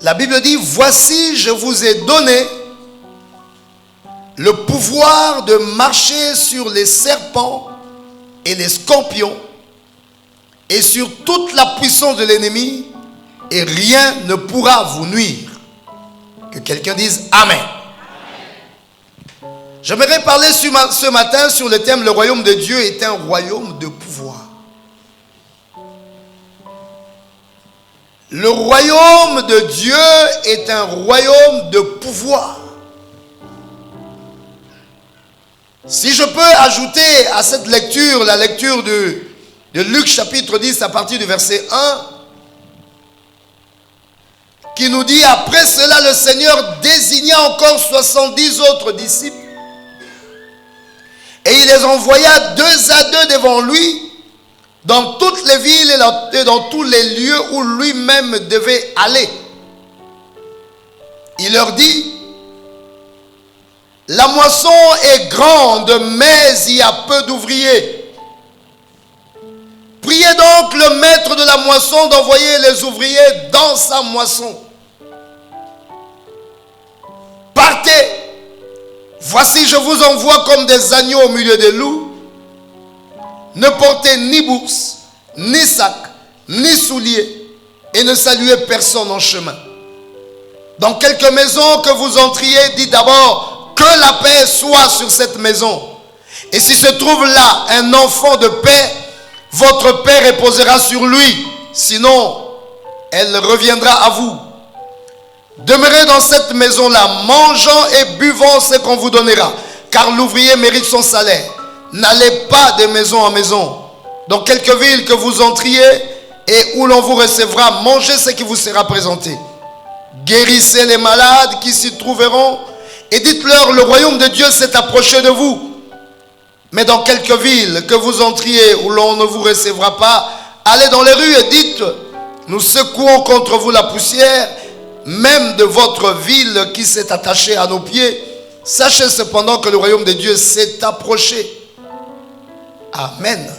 La Bible dit, voici, je vous ai donné le pouvoir de marcher sur les serpents et les scorpions et sur toute la puissance de l'ennemi, et rien ne pourra vous nuire. Que quelqu'un dise Amen. J'aimerais parler ce matin sur le thème, le royaume de Dieu est un royaume de pouvoir. Le royaume de Dieu est un royaume de pouvoir. Si je peux ajouter à cette lecture, la lecture de Luc chapitre 10 à partir du verset 1, qui nous dit, après cela le Seigneur désigna encore 70 autres disciples et il les envoya 2 à 2 devant lui dans toutes les villes et dans tous les lieux où lui-même devait aller. Il leur dit, la moisson est grande, mais il y a peu d'ouvriers. Priez donc le maître de la moisson d'envoyer les ouvriers dans sa moisson. Partez, voici je vous envoie comme des agneaux au milieu des loups. Ne portez ni bourse, ni sac, ni souliers, et ne saluez personne en chemin. Dans quelque maison que vous entriez, dites d'abord que la paix soit sur cette maison. Et si se trouve là un enfant de paix, votre paix reposera sur lui. Sinon, elle reviendra à vous. Demeurez dans cette maison-là, mangeant et buvant ce qu'on vous donnera, car l'ouvrier mérite son salaire. N'allez pas de maison en maison. Dans quelque ville que vous entriez et où l'on vous recevra, mangez ce qui vous sera présenté. Guérissez les malades qui s'y trouveront et dites-leur, le royaume de Dieu s'est approché de vous. Mais dans quelque ville que vous entriez où l'on ne vous recevra pas, allez dans les rues et dites, nous secouons contre vous la poussière, même de votre ville qui s'est attachée à nos pieds. Sachez cependant que le royaume de Dieu s'est approché. Amen.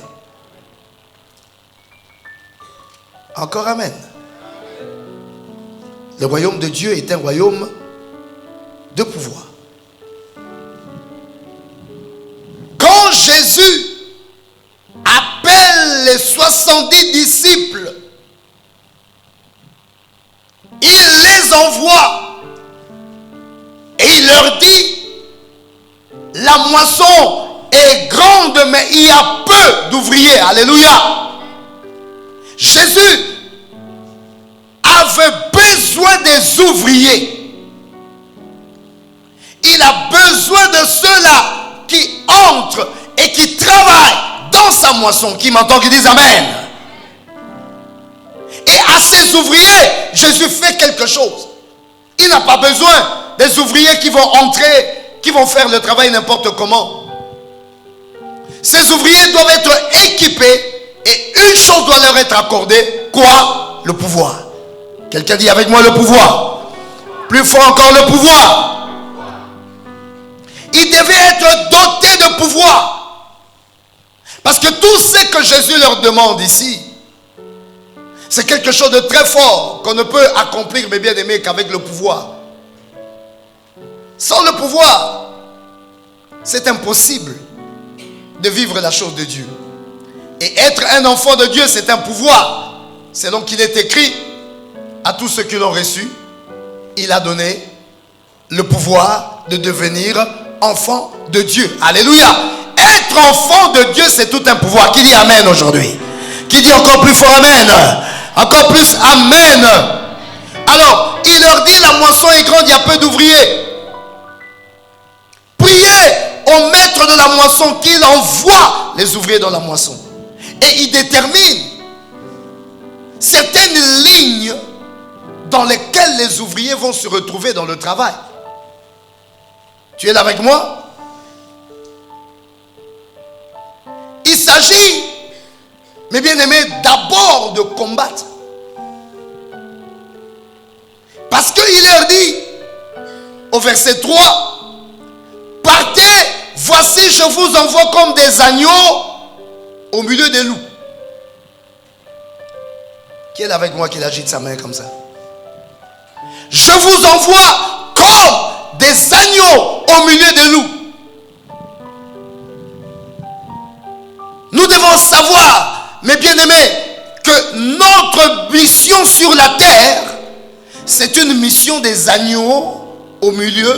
Encore amen. Le royaume de Dieu est un royaume de pouvoir. Quand Jésus appelle les 70 disciples, il les envoie et il leur dit, la moisson est grande, mais il y a peu d'ouvriers. Alléluia. Jésus avait besoin des ouvriers. Il a besoin de ceux-là qui entrent et qui travaillent dans sa moisson. Qui m'entend, qui disent Amen. Et à ces ouvriers, Jésus fait quelque chose. Il n'a pas besoin des ouvriers qui vont entrer, qui vont faire le travail n'importe comment. Ces ouvriers doivent être équipés et une chose doit leur être accordée. Quoi? Le pouvoir. Quelqu'un dit avec moi le pouvoir. Plus fort encore le pouvoir. Ils devaient être dotés de pouvoir. Parce que tout ce que Jésus leur demande ici, c'est quelque chose de très fort qu'on ne peut accomplir, mes bien-aimés, qu'avec le pouvoir. Sans le pouvoir, c'est impossible de vivre la chose de Dieu. Et être un enfant de Dieu, c'est un pouvoir. C'est donc qu'il est écrit à tous ceux qui l'ont reçu, il a donné le pouvoir de devenir enfant de Dieu. Alléluia. Être enfant de Dieu, c'est tout un pouvoir. Qui dit Amen aujourd'hui? Qui dit encore plus fort Amen? Encore plus Amen. Alors, il leur dit, la moisson est grande, il y a peu d'ouvriers. Priez au maître de la moisson qu'il envoie les ouvriers dans la moisson. Et il détermine certaines lignes dans lesquelles les ouvriers vont se retrouver dans le travail. Tu es là avec moi? Il s'agit, mes bien-aimés, d'abord de combattre. Parce qu'il leur dit, au verset 3, partez, voici je vous envoie comme des agneaux au milieu des loups. Qui est avec moi qui agite sa main comme ça? Je vous envoie comme des agneaux au milieu des loups. Nous devons savoir, mes bien-aimés, que notre mission sur la terre, c'est une mission des agneaux au milieu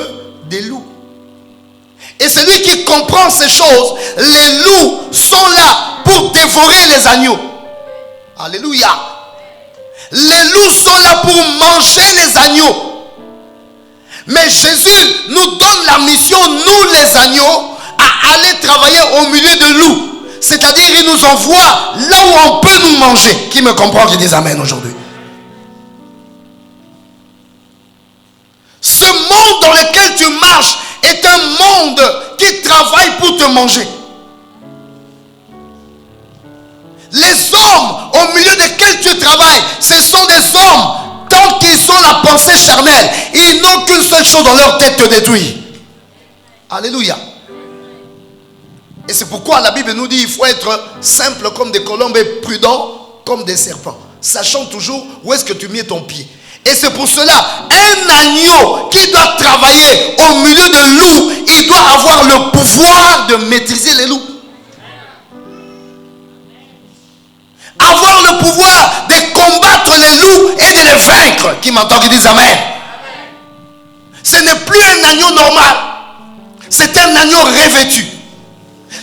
des loups. Et celui qui comprend ces choses, les loups sont là pour dévorer les agneaux. Alléluia. Les loups sont là pour manger les agneaux. Mais Jésus nous donne la mission, nous les agneaux, à aller travailler au milieu de loups. C'est-à-dire, il nous envoie là où on peut nous manger. Qui me comprend, qui dit amen aujourd'hui? Ce monde dans lequel tu marches est un monde qui travaille pour te manger. Les hommes au milieu desquels tu travailles, ce sont des hommes, tant qu'ils ont la pensée charnelle, ils n'ont qu'une seule chose dans leur tête, te détruire. Alléluia. Et c'est pourquoi la Bible nous dit qu'il faut être simple comme des colombes et prudent comme des serpents, sachant toujours où est-ce que tu mets ton pied. Et c'est pour cela, un agneau qui doit travailler au milieu de loups, il doit avoir le pouvoir de maîtriser les loups. Avoir le pouvoir de combattre les loups et de les vaincre. Qui m'entend, qui dit amen. Ce n'est plus un agneau normal. C'est un agneau revêtu.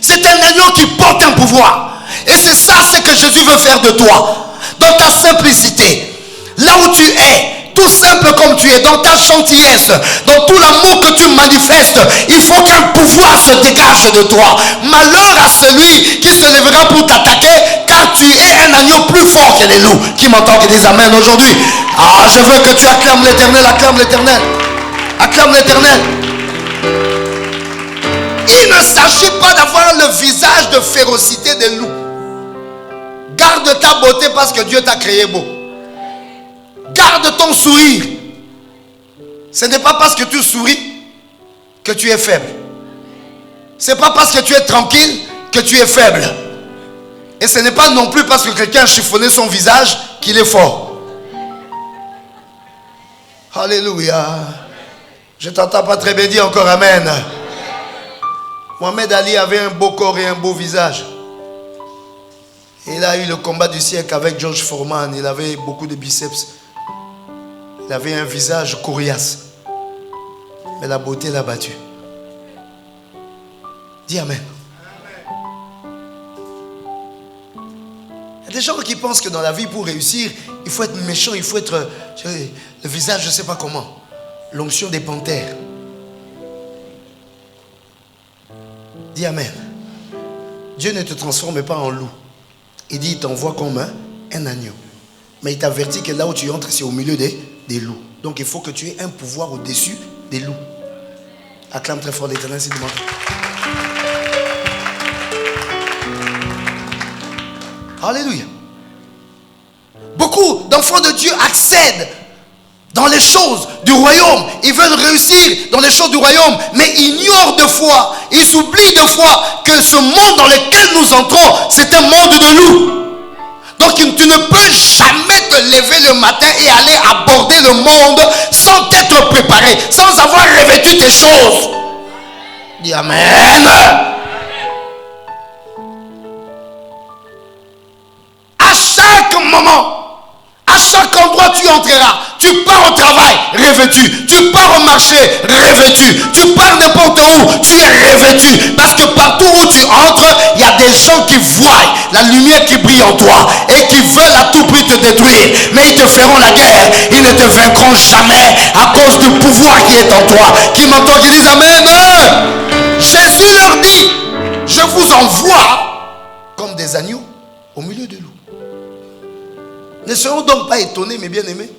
C'est un agneau qui porte un pouvoir. Et c'est ça ce que Jésus veut faire de toi. Dans ta simplicité. Là où tu es. Tout simple comme tu es. Dans ta gentillesse. Dans tout l'amour que tu manifestes. Il faut qu'un pouvoir se dégage de toi. Malheur à celui qui se lèvera pour t'attaquer. Car tu es un agneau plus fort que les loups. Qui m'entend, qui dit amen aujourd'hui. Ah, je veux que tu acclames l'Éternel. Acclame l'Éternel. Acclame l'Éternel. Il ne s'agit pas d'avoir le visage de férocité des loups. Garde ta beauté parce que Dieu t'a créé beau. Garde ton sourire. Ce n'est pas parce que tu souris que tu es faible. Ce n'est pas parce que tu es tranquille que tu es faible. Et ce n'est pas non plus parce que quelqu'un a chiffonné son visage qu'il est fort. Alléluia. Je ne t'entends pas très bien dire encore amen. Mohamed Ali avait un beau corps et un beau visage. Et il a eu le combat du siècle avec George Foreman. Il avait beaucoup de biceps. Il avait un visage coriace. Mais la beauté l'a battu. Dis amen. Il y a des gens qui pensent que dans la vie, pour réussir, il faut être méchant, il faut être le visage, je ne sais pas comment. L'onction des panthères. Dis amen. Dieu ne te transforme pas en loup. Il dit, il t'envoie comme un agneau. Mais il t'avertit que là où tu entres, c'est au milieu des loups. Donc il faut que tu aies un pouvoir au-dessus des loups. Acclame très fort l'Éternel, s'il demande. Alléluia. Beaucoup d'enfants de Dieu accèdent dans les choses du royaume. Ils veulent réussir dans les choses du royaume, mais ignorent de fois, ils oublient de fois que ce monde dans lequel nous entrons, c'est un monde de loups. Donc tu ne peux jamais te lever le matin et aller aborder le monde sans t'être préparé, sans avoir revêtu tes choses. Dis amen. À chaque moment, à chaque endroit tu entreras. Tu pars au travail, revêtu. Tu pars au marché, revêtu. Tu pars n'importe où, tu es revêtu. Parce que partout où tu entres, il y a des gens qui voient la lumière qui brille en toi et qui veulent à tout prix te détruire. Mais ils te feront la guerre. Ils ne te vaincront jamais à cause du pouvoir qui est en toi. Qui m'entend, qui dit amen. Jésus leur dit, je vous envoie comme des agneaux au milieu de loups. Ne serons donc pas étonnés, mes bien-aimés,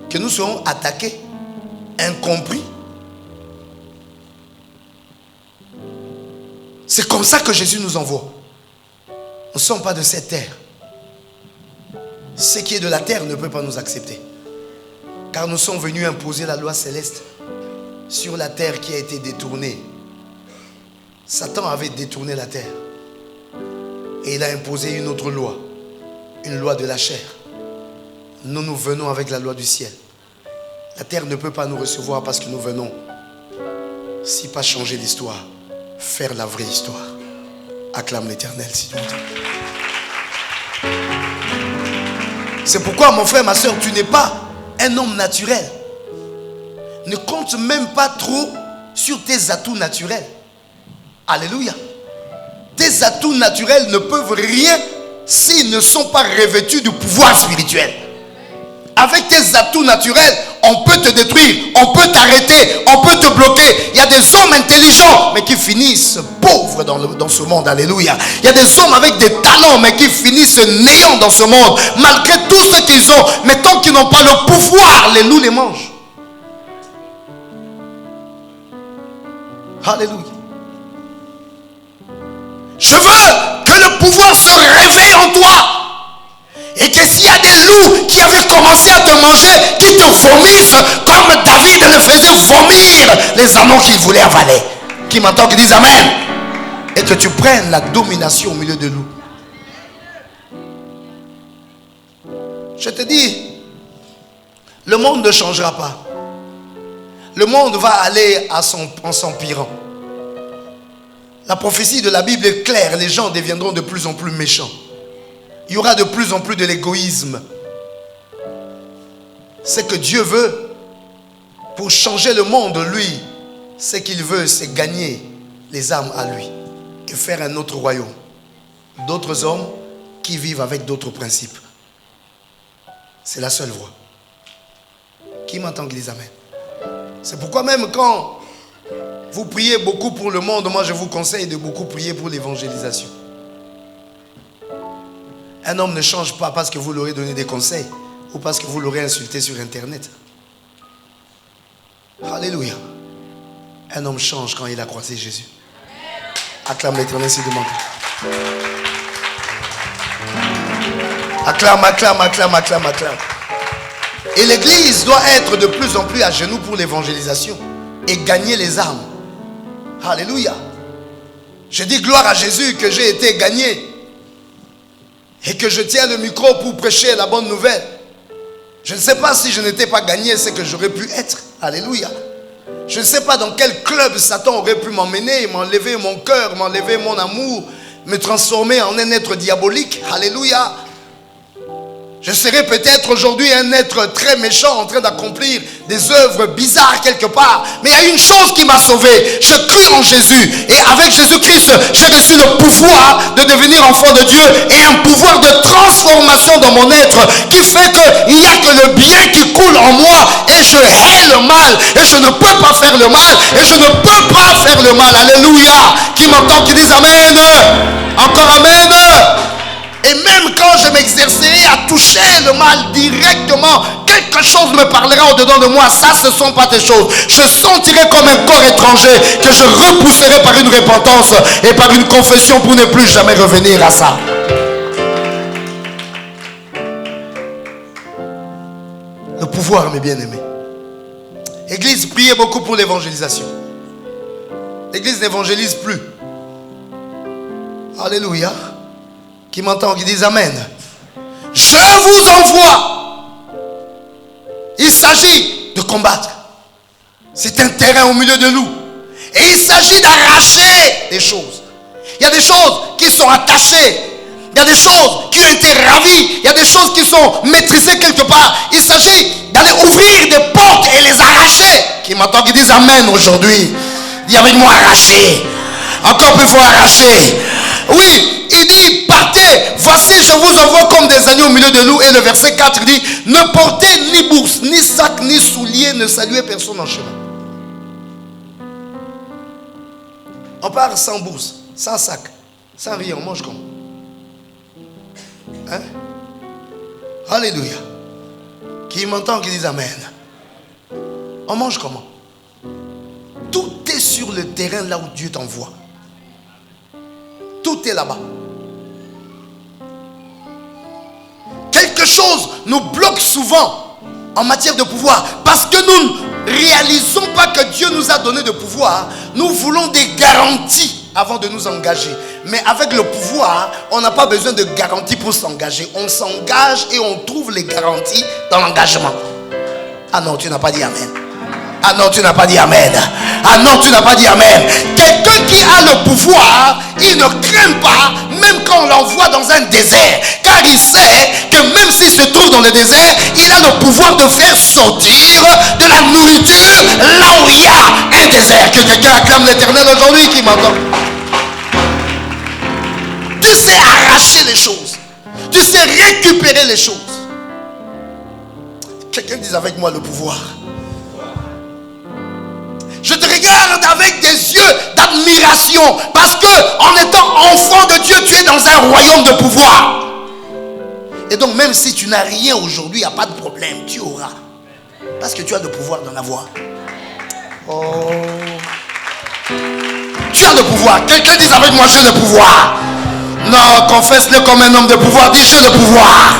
que nous serons attaqués, incompris. C'est comme ça que Jésus nous envoie. Nous ne sommes pas de cette terre. Ce qui est de la terre ne peut pas nous accepter. Car nous sommes venus imposer la loi céleste sur la terre qui a été détournée. Satan avait détourné la terre. Et il a imposé une autre loi. une loi de la chair. Nous venons avec la loi du ciel. La terre ne peut pas nous recevoir parce que nous venons, si pas changer l'histoire, faire la vraie histoire. Acclame l'Éternel si tu m'entends. C'est pourquoi mon frère, ma soeur, tu n'es pas un homme naturel. Ne compte même pas trop sur tes atouts naturels. Alléluia. Tes atouts naturels ne peuvent rien s'ils ne sont pas revêtus du pouvoir spirituel. Avec tes atouts naturels, on peut te détruire, on peut t'arrêter, on peut te bloquer. Il y a des hommes intelligents, mais qui finissent pauvres dans ce monde. Alléluia. Il y a des hommes avec des talents, mais qui finissent néants dans ce monde. Malgré tout ce qu'ils ont, mais tant qu'ils n'ont pas le pouvoir, les loups les mangent. Alléluia. Je veux que le pouvoir se réveille en toi. Et que s'il y a des loups qui avaient commencé à te manger, qui te vomissent, comme David le faisait vomir les anneaux qu'il voulait avaler. Qui m'entend, qui disent Amen. Et que tu prennes la domination au milieu de loups. Je te dis, le monde ne changera pas. Le monde va aller en s'empirant. La prophétie de la Bible est claire. Les gens deviendront de plus en plus méchants. Il y aura de plus en plus de l'égoïsme. Ce que Dieu veut pour changer le monde, lui, ce qu'il veut, c'est gagner les âmes à lui et faire un autre royaume. D'autres hommes qui vivent avec d'autres principes. C'est la seule voie. Qui m'entend qui dit Amen? C'est pourquoi même quand vous priez beaucoup pour le monde, moi je vous conseille de beaucoup prier pour l'évangélisation. Un homme ne change pas parce que vous l'aurez donné des conseils ou parce que vous l'aurez insulté sur Internet. Alléluia. Un homme change quand il a croisé Jésus. Acclame l'Éternel si demande. Acclame, acclame, acclame, acclame, acclame. Et l'église doit être de plus en plus à genoux pour l'évangélisation et gagner les âmes. Alléluia. Je dis gloire à Jésus que j'ai été gagné. Et que je tiens le micro pour prêcher la bonne nouvelle. Je ne sais pas si je n'étais pas gagné ce que j'aurais pu être. Alléluia. Je ne sais pas dans quel club Satan aurait pu m'emmener, m'enlever mon cœur, m'enlever mon amour, me transformer en un être diabolique. Alléluia. Je serais peut-être aujourd'hui un être très méchant en train d'accomplir des œuvres bizarres quelque part. Mais il y a une chose qui m'a sauvé. Je crie en Jésus. Et avec Jésus-Christ, j'ai reçu le pouvoir de devenir enfant de Dieu et un pouvoir de transformation dans mon être qui fait qu'il n'y a que le bien qui coule en moi et je hais le mal. Et je ne peux pas faire le mal. Et je ne peux pas faire le mal. Alléluia. Qui m'entend, qui dit Amen. Encore Amen. Et même quand je m'exercerai à toucher le mal directement, quelque chose me parlera au-dedans de moi. Ça, ce ne sont pas tes choses. Je sentirai comme un corps étranger que je repousserai par une repentance et par une confession pour ne plus jamais revenir à ça. Le pouvoir, mes bien-aimés. Église, priez beaucoup pour l'évangélisation. L'église n'évangélise plus. Alléluia. Qui m'entend, qui dit Amen. Je vous envoie. Il s'agit de combattre. C'est un terrain au milieu de loups. Et il s'agit d'arracher des choses. Il y a des choses qui sont attachées. Il y a des choses qui ont été ravies. Il y a des choses qui sont maîtrisées quelque part. Il s'agit d'aller ouvrir des portes et les arracher. Qui m'entend, qui dit Amen aujourd'hui. Dis avec moi arracher. Encore plus fort arracher. Oui, il dit partez, voici je vous envoie comme des agneaux au milieu de loups. Et le verset 4 dit ne portez ni bourse, ni sac, ni souliers, ne saluez personne en chemin. On part sans bourse, sans sac, sans rien, on mange comment? Hein? Alléluia. Qui m'entend, qui dit Amen. On mange comment? Tout est sur le terrain là où Dieu t'envoie. Tout est là-bas. Quelque chose nous bloque souvent en matière de pouvoir parce que nous ne réalisons pas que Dieu nous a donné de pouvoir. Nous voulons des garanties avant de nous engager. Mais avec le pouvoir, on on n'a pas besoin de garantie pour s'engager. On s'engage et on trouve les garanties dans l'engagement. Ah non, tu n'as pas dit amen. Ah non, tu n'as pas dit amen. Ah non, tu n'as pas dit amen. Quelqu'un qui a le pouvoir, il ne craint pas, même quand on l'envoie dans un désert. Car il sait que même s'il se trouve dans le désert, il a le pouvoir de faire sortir de la nourriture là où il y a un désert. Que quelqu'un acclame l'Éternel aujourd'hui qui m'entend. Tu sais arracher les choses. Tu sais récupérer les choses. Quelqu'un dit avec moi le pouvoir. Je te regarde avec des yeux d'admiration. Parce que en étant enfant de Dieu, tu es dans un royaume de pouvoir. Et donc même si tu n'as rien aujourd'hui, il n'y a pas de problème. Tu auras. Parce que tu as le pouvoir d'en avoir. Oh. Tu as le pouvoir. Quelqu'un dit avec moi, j'ai le pouvoir. Non, confesse-le comme un homme de pouvoir. Dis, j'ai le pouvoir.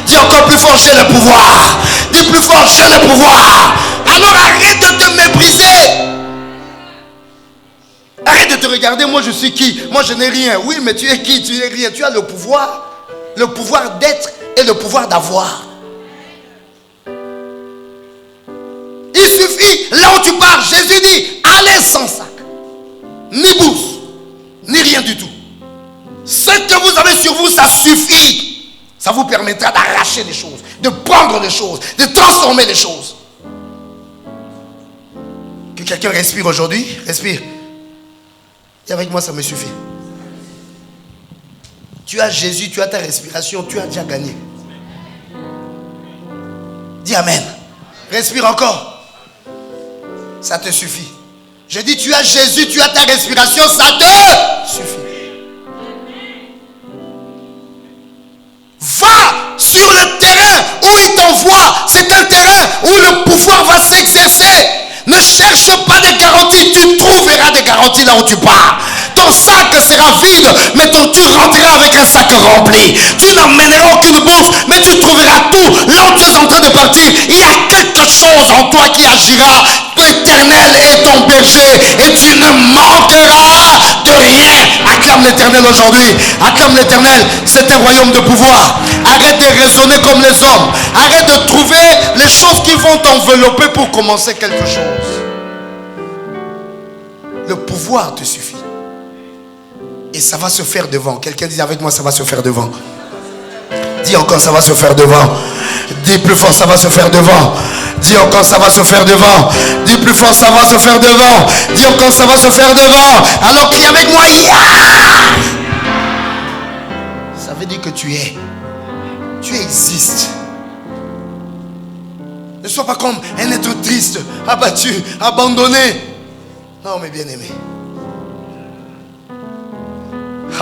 Dis encore plus fort, j'ai le pouvoir. Dis plus fort, j'ai le pouvoir. Alors arrête de te mépriser. Arrête de te regarder, moi je suis qui? Moi je n'ai rien. Oui, mais tu es qui? Tu n'es rien. Tu as le pouvoir. Le pouvoir d'être et le pouvoir d'avoir. Il suffit, là où tu pars, Jésus dit, allez sans sac. Ni bourse, ni rien du tout. Ce que vous avez sur vous, ça suffit. Ça vous permettra d'arracher les choses, de prendre les choses, de transformer les choses. Que quelqu'un respire aujourd'hui. Respire. Et avec moi, ça me suffit. Tu as Jésus, tu as ta respiration, tu as déjà gagné. Dis amen. Respire encore. Ça te suffit. Je dis, tu as Jésus, tu as ta respiration, ça te suffit. Va sur le terrain où il t'envoie. C'est un terrain où le pouvoir va s'exercer. Ne cherche pas de garanties. Tu trouveras des garanties là où tu pars. Ton sac sera vide, mais tu rentreras avec un sac rempli. Tu n'emmèneras aucune bourse, mais tu trouveras tout. Là où tu es en train de partir, il y a quelque chose en toi qui agira. L'Éternel est ton berger et tu ne manqueras de rien. Acclame l'Éternel aujourd'hui. Acclame l'Éternel. C'est un royaume de pouvoir. Arrête de raisonner comme les hommes. Arrête de trouver les choses qui vont t'envelopper pour commencer quelque chose. Le pouvoir te suffit. Et ça va se faire devant. Quelqu'un dit avec moi, ça va se faire devant. Dis encore, ça va se faire devant. Dis plus fort, ça va se faire devant. Dis encore, ça va se faire devant. Dis plus fort, ça va se faire devant. Dis encore, ça va se faire devant. Alors qui est avec moi, ça veut dire que tu es. Tu existes. Ne sois pas comme un être triste, abattu, abandonné. Non, mais bien aimé.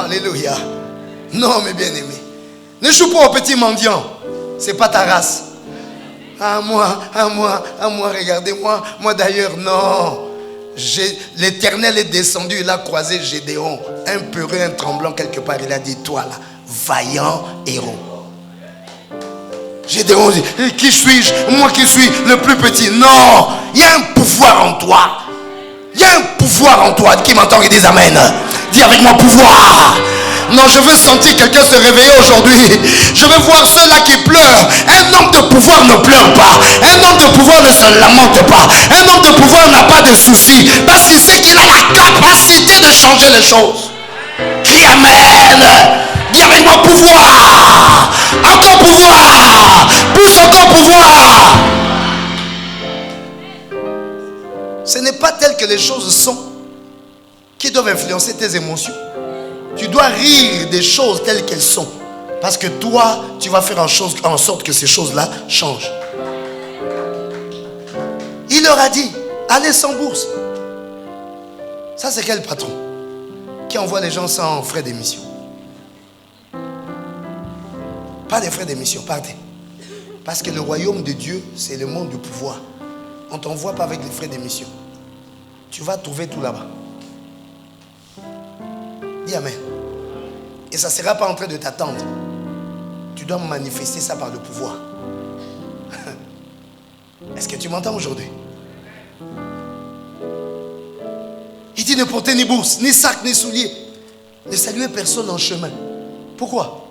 Alléluia. Non, mais bien aimé. Ne joue pas au petit mendiant. C'est pas ta race. Ah moi, regardez-moi. Moi d'ailleurs, non. L'Éternel est descendu, il a croisé Gédéon. Un peureux, un tremblant quelque part. Il a dit, toi là, vaillant héros. Gédéon dit, qui suis-je? Moi qui suis le plus petit. Non, il y a un pouvoir en toi. Il y a un pouvoir en toi. Qui m'entend et dit amen. Dis avec moi pouvoir. Non, je veux sentir quelqu'un se réveiller aujourd'hui. Je veux voir ceux-là qui pleurent. Un homme de pouvoir ne pleure pas. Un homme de pouvoir ne se lamente pas. Un homme de pouvoir n'a pas de soucis. Parce qu'il sait qu'il a la capacité de changer les choses. Crie amen. Dis avec moi pouvoir. Encore pouvoir. Plus encore pouvoir. Ce n'est pas tel que les choses sont qui doivent influencer tes émotions. Tu dois rire des choses telles qu'elles sont. Parce que toi, tu vas faire en sorte que ces choses-là changent. Il leur a dit, allez sans bourse. Ça, c'est quel patron qui envoie les gens sans frais d'émission? Pas des frais d'émission, partez. Parce que le royaume de Dieu, c'est le monde du pouvoir. On ne t'envoie pas avec les frais d'émission. Tu vas trouver tout là-bas. Dis amen. Et ça ne sera pas en train de t'attendre. Tu dois manifester ça par le pouvoir. Est-ce que tu m'entends aujourd'hui? Il dit ne porter ni bourse, ni sac, ni souliers. Ne saluer personne en chemin. Pourquoi?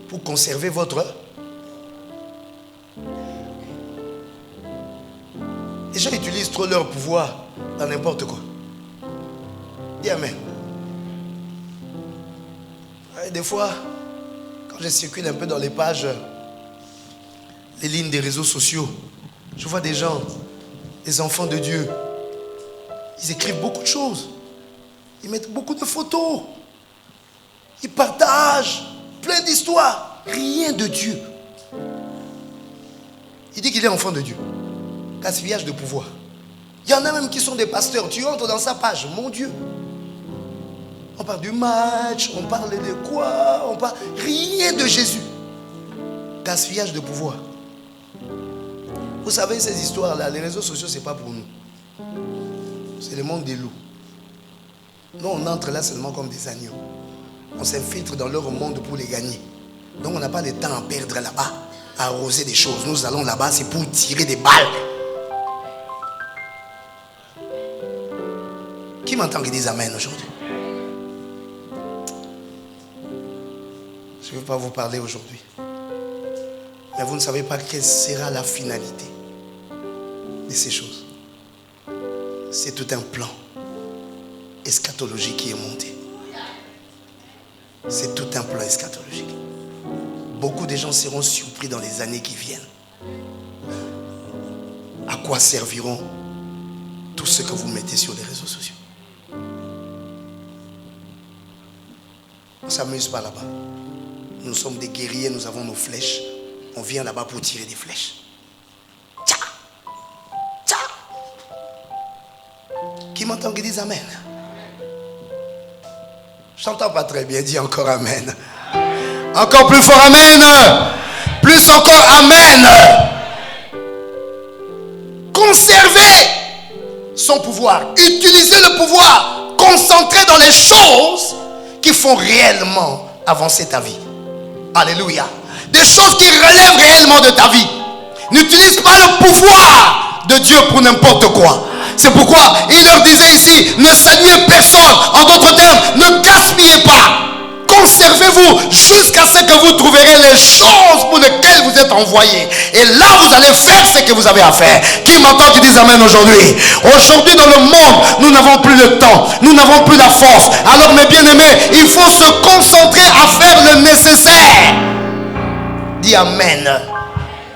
Pour conserver votre... Les gens utilisent trop leur pouvoir dans n'importe quoi. Dis amen. Et des fois, quand je circule un peu dans les pages, les lignes des réseaux sociaux, je vois des gens, des enfants de Dieu. Ils écrivent beaucoup de choses. Ils mettent beaucoup de photos. Ils partagent plein d'histoires. Rien de Dieu. Il dit qu'il est enfant de Dieu. Gaspillage de pouvoir. Il y en a même qui sont des pasteurs. Tu entres dans sa page, mon Dieu. On parle du match, on parle de quoi, on parle... Rien de Jésus. Gaspillage de pouvoir. Vous savez, ces histoires-là, les réseaux sociaux, ce n'est pas pour nous. C'est le monde des loups. Nous, on entre là seulement comme des agneaux. On s'infiltre dans leur monde pour les gagner. Donc, on n'a pas le temps à perdre là-bas, à arroser des choses. Nous allons là-bas, c'est pour tirer des balles. Qui m'entend qui dit amen aujourd'hui? Je ne vais pas vous parler aujourd'hui. Mais vous ne savez pas quelle sera la finalité de ces choses. C'est tout un plan eschatologique qui est monté. C'est tout un plan eschatologique. Beaucoup de gens seront surpris dans les années qui viennent. À quoi serviront tout ce que vous mettez sur les réseaux sociaux? On ne s'amuse pas là-bas. Nous sommes des guerriers, nous avons nos flèches. On vient là-bas pour tirer des flèches. Tcha! Tcha! Qui m'entend qui dit amen? Je n'entends pas très bien, dis encore amen. Encore plus fort amen. Plus encore amen. Conserver son pouvoir. Utiliser le pouvoir. Concentrer dans les choses qui font réellement avancer ta vie. Alléluia. Des choses qui relèvent réellement de ta vie. N'utilise pas le pouvoir de Dieu pour n'importe quoi. C'est pourquoi il leur disait ici, ne saluez personne. En d'autres termes, ne gaspillez pas. Conservez-vous jusqu'à ce que vous trouverez les choses pour lesquelles vous êtes envoyés. Et là, vous allez faire ce que vous avez à faire. Qui m'entend qui dit amen aujourd'hui? Aujourd'hui, dans le monde, nous n'avons plus le temps. Nous n'avons plus la force. Alors, mes bien-aimés, il faut se concentrer à faire le nécessaire. Dis amen.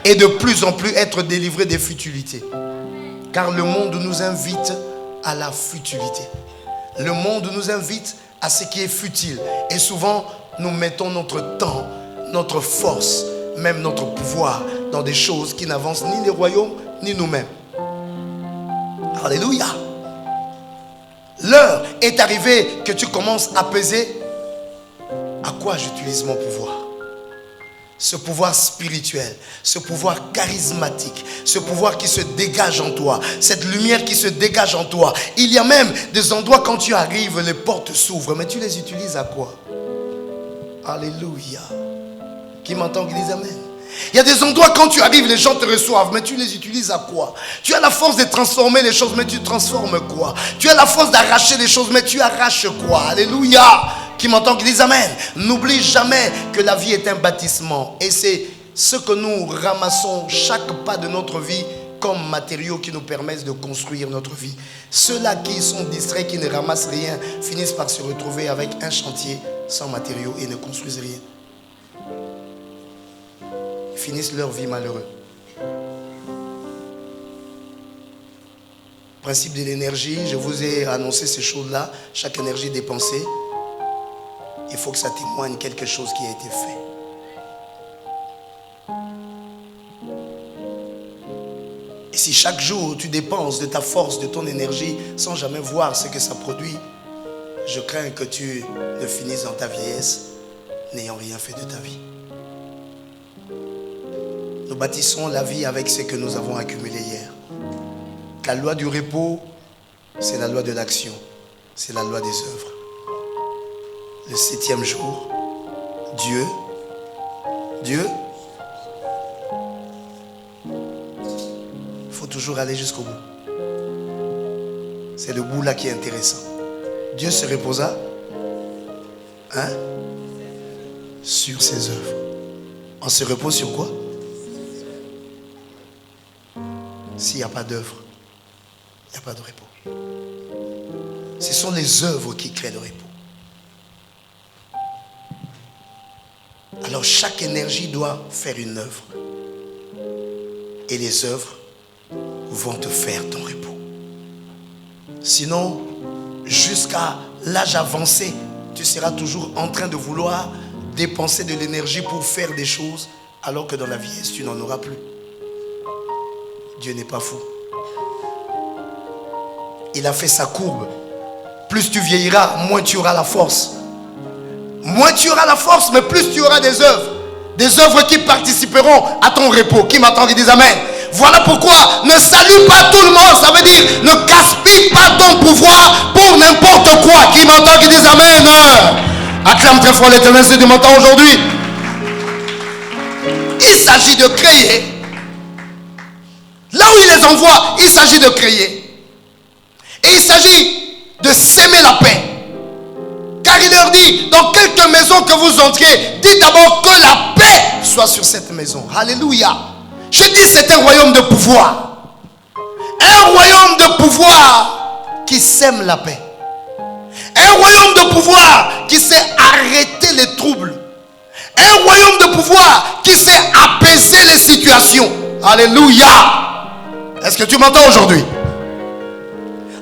Et de plus en plus être délivré des futilités. Car le monde nous invite à la futilité. Le monde nous invite à ce qui est futile. Et souvent, nous mettons notre temps, notre force, même notre pouvoir dans des choses qui n'avancent ni les royaumes, ni nous-mêmes. Alléluia. L'heure est arrivée que tu commences à peser. À quoi j'utilise mon pouvoir? Ce pouvoir spirituel, ce pouvoir charismatique, ce pouvoir qui se dégage en toi, cette lumière qui se dégage en toi. Il y a même des endroits quand tu arrives, les portes s'ouvrent, mais tu les utilises à quoi? Alléluia. Qui m'entend qui dit amen? Il y a des endroits quand tu arrives, les gens te reçoivent, mais tu les utilises à quoi? Tu as la force de transformer les choses, mais tu transformes quoi? Tu as la force d'arracher les choses, mais tu arraches quoi? Alléluia. Qui m'entend qui dit amen? N'oublie jamais que la vie est un bâtissement. Et c'est ce que nous ramassons chaque pas de notre vie comme matériaux qui nous permettent de construire notre vie. Ceux-là qui sont distraits, qui ne ramassent rien, finissent par se retrouver avec un chantier sans matériaux et ne construisent rien. Ils finissent leur vie malheureux. Principe de l'énergie, je vous ai annoncé ces choses-là. Chaque énergie dépensée, il faut que ça témoigne quelque chose qui a été fait. Et si chaque jour tu dépenses de ta force, de ton énergie, sans jamais voir ce que ça produit, je crains que tu ne finisses dans ta vieillesse n'ayant rien fait de ta vie. Nous bâtissons la vie avec ce que nous avons accumulé hier. La loi du repos, c'est la loi de l'action. C'est la loi des œuvres. Le 7e jour, Dieu, il faut toujours aller jusqu'au bout. C'est le bout là qui est intéressant. Dieu se reposa Hein? Sur ses œuvres. On se repose sur quoi? S'il n'y a pas d'œuvre, il n'y a pas de repos. Ce sont les œuvres qui créent le repos. Alors chaque énergie doit faire une œuvre. Et les œuvres vont te faire ton repos. Sinon, jusqu'à l'âge avancé, tu seras toujours en train de vouloir dépenser de l'énergie pour faire des choses, alors que dans la vieillesse, tu n'en auras plus. Dieu n'est pas fou. Il a fait sa courbe. Plus tu vieilliras, moins tu auras la force. Moins tu auras la force, mais plus tu auras des œuvres. Des œuvres qui participeront à ton repos. Qui m'entend, qui dit Amen. Voilà pourquoi ne salue pas tout le monde. Ça veut dire ne gaspille pas ton pouvoir pour n'importe quoi. Qui m'entend, qui dit Amen. Acclame très fort l'Éternel si tu m'entends aujourd'hui. Il s'agit de créer. Là où il les envoie, il s'agit de créer. Et il s'agit de s'aimer la paix. Car il leur dit, dans quelque maison que vous entrez, dites d'abord que la paix soit sur cette maison. Alléluia. Je dis c'est un royaume de pouvoir. Un royaume de pouvoir qui sème la paix. Un royaume de pouvoir qui sait arrêter les troubles. Un royaume de pouvoir qui sait apaiser les situations. Alléluia. Est-ce que tu m'entends aujourd'hui?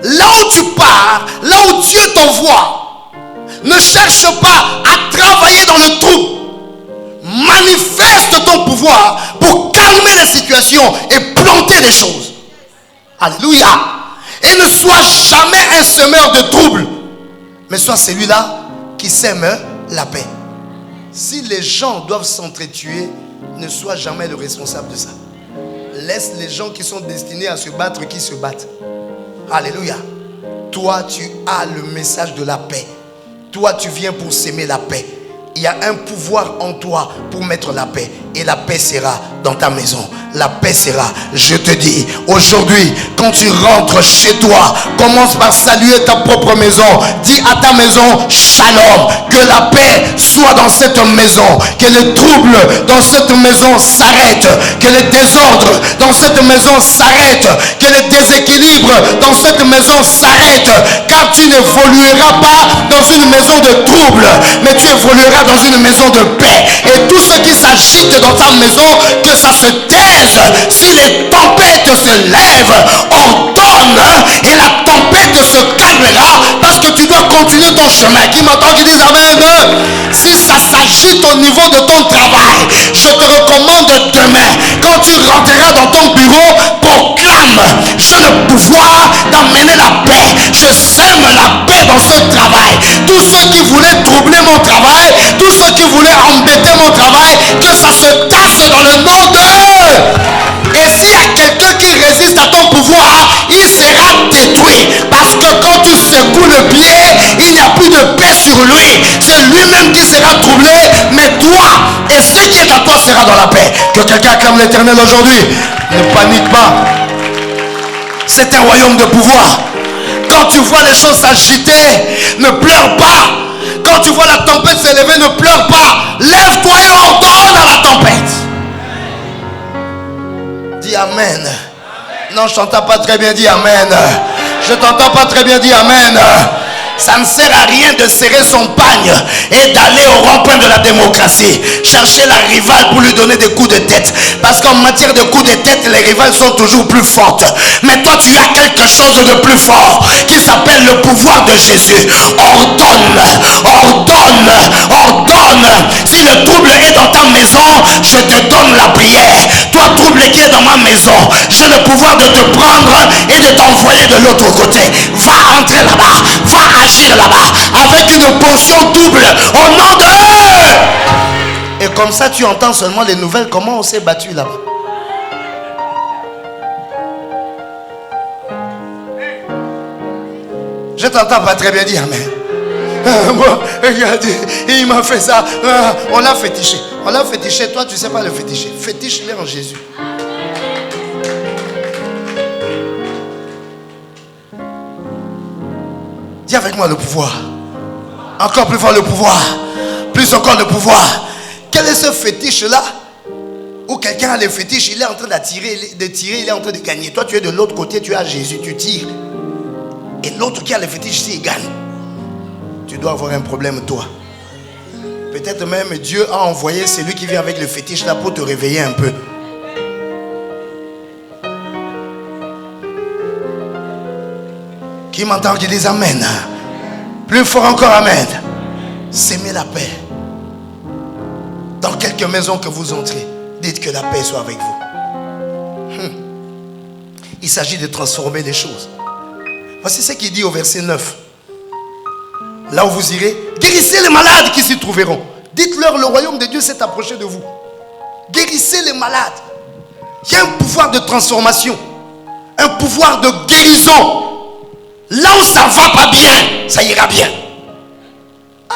Là où tu pars, là où Dieu t'envoie, ne cherche pas à travailler dans le trouble. Manifeste ton pouvoir pour calmer les situations et planter des choses. Alléluia. Et ne sois jamais un semeur de trouble, mais sois celui-là qui sème la paix. Si les gens doivent s'entretuer, ne sois jamais le responsable de ça. Laisse les gens qui sont destinés à se battre qui se battent. Alléluia. Toi, tu as le message de la paix. Toi, tu viens pour s'aimer la paix. Il y a un pouvoir en toi pour mettre la paix. Et la paix sera dans ta maison. La paix sera, je te dis, aujourd'hui, quand tu rentres chez toi, commence par saluer ta propre maison. Dis à ta maison, shalom. Que la paix soit dans cette maison. Que les troubles dans cette maison s'arrêtent. Que les désordres dans cette maison s'arrêtent. Que les déséquilibres dans cette maison s'arrêtent. Car tu n'évolueras pas dans une maison de troubles, mais tu évolueras dans une maison de paix. Et tout ce qui s'agite dans ta maison, que ça se taise. Si les tempêtes se lèvent, ordonne et la tempête se calmera, parce que tu dois continuer ton chemin. Qui m'entend, qui dit Amen. Si ça s'agite au niveau de ton travail, je te recommande demain, quand tu rentreras dans ton bureau, proclame: j'ai le pouvoir d'amener la paix. Je sème la paix dans ce travail. Tous ceux qui voulaient troubler mon travail, tous ceux qui voulaient embêter mon travail, que ça se tasse dans le nom de... Et s'il y a quelqu'un qui résiste à ton pouvoir, il sera détruit. Parce que quand tu secoues le pied, il n'y a plus de paix sur lui. C'est lui-même qui sera troublé, mais toi et ce qui est à toi sera dans la paix. Que quelqu'un acclame l'Éternel aujourd'hui. Ne panique pas. C'est un royaume de pouvoir. Quand tu vois les choses s'agiter, ne pleure pas. Quand tu vois la tempête s'élever, ne pleure pas. Lève-toi et ordonne à la tempête. Dis Amen. Non, je t'entends pas très bien, dis Amen. Je t'entends pas très bien, dis Amen. Ça ne sert à rien de serrer son pagne et d'aller au rond-point de la démocratie, chercher la rivale pour lui donner des coups de tête. Parce qu'en matière de coups de tête, les rivales sont toujours plus fortes. Mais toi, tu as quelque chose de plus fort qui s'appelle le pouvoir de Jésus. Ordonne, ordonne, ordonne. Si le trouble est dans ta maison, je te donne la prière. Toi, trouble qui est dans ma maison, j'ai le pouvoir de te prendre et de t'envoyer de l'autre côté. Va entrer là-bas, va agir là-bas avec une potion double au nom de... Et comme ça tu entends seulement les nouvelles, comment on s'est battu là-bas. Je t'entends pas très bien dire Amen. Moi, regardez, il m'a fait ça. On l'a fétiché. On l'a fétiché. Toi tu sais pas le féticher. Fétiche-le en Jésus. Dis avec moi le pouvoir. Encore plus fort le pouvoir. Plus encore le pouvoir. Quel est ce fétiche-là? Où quelqu'un a le fétiche, il est en train de tirer, il est en train de gagner. Toi, tu es de l'autre côté, tu as Jésus, tu tires. Et l'autre qui a le fétiche ici, il gagne. Tu dois avoir un problème, toi. Peut-être même Dieu a envoyé celui qui vient avec le fétiche là pour te réveiller un peu. Qui m'entend, qui dit Amen. Plus fort encore, Amen. S'aimer la paix. Dans quelques maisons que vous entrez, dites que la paix soit avec vous. Il s'agit de transformer les choses. Voici ce qu'il dit au verset 9. Là où vous irez, guérissez les malades qui s'y trouveront. Dites-leur, le royaume de Dieu s'est approché de vous. Guérissez les malades. Il y a un pouvoir de transformation. Un pouvoir de guérison. Là où ça ne va pas bien, ça ira bien. Ah.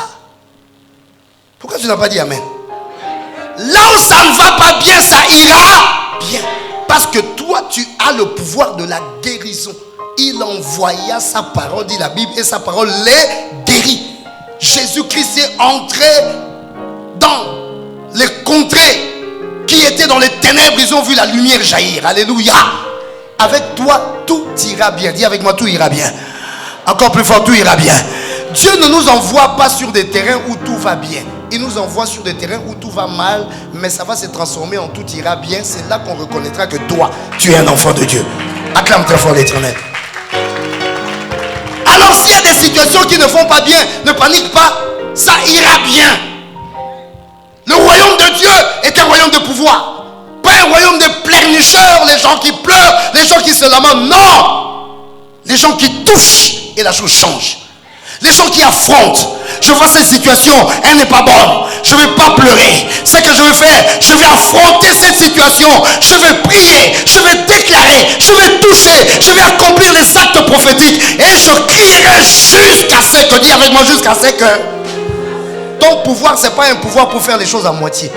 Pourquoi tu n'as pas dit Amen? Là où ça ne va pas bien, ça ira bien. Parce que toi, tu as le pouvoir de la guérison. Il envoya sa parole, dit la Bible, et sa parole les guérit. Jésus-Christ est entré dans les contrées qui étaient dans les ténèbres. Ils ont vu la lumière jaillir. Alléluia. Avec toi, tout ira bien. Dis avec moi, tout ira bien. Encore plus fort, tout ira bien. Dieu ne nous envoie pas sur des terrains où tout va bien. Il nous envoie sur des terrains où tout va mal, mais ça va se transformer en tout ira bien. C'est là qu'on reconnaîtra que toi, tu es un enfant de Dieu. Acclame très fort l'Éternel. Alors s'il y a des situations qui ne vont pas bien, ne panique pas, ça ira bien. Le royaume de Dieu est un royaume de pouvoir. Pas un royaume de pleurnicheurs, les gens qui pleurent, les gens qui se lamentent. Non! Les gens qui touchent et la chose change. Les gens qui affrontent. Je vois cette situation, elle n'est pas bonne. Je ne vais pas pleurer. Ce que je vais faire, je vais affronter cette situation. Je vais prier, je vais déclarer, je vais toucher, je vais accomplir les actes prophétiques. Et je crierai jusqu'à ce que, dis avec moi, jusqu'à ce que ton pouvoir, ce n'est pas un pouvoir pour faire les choses à moitié.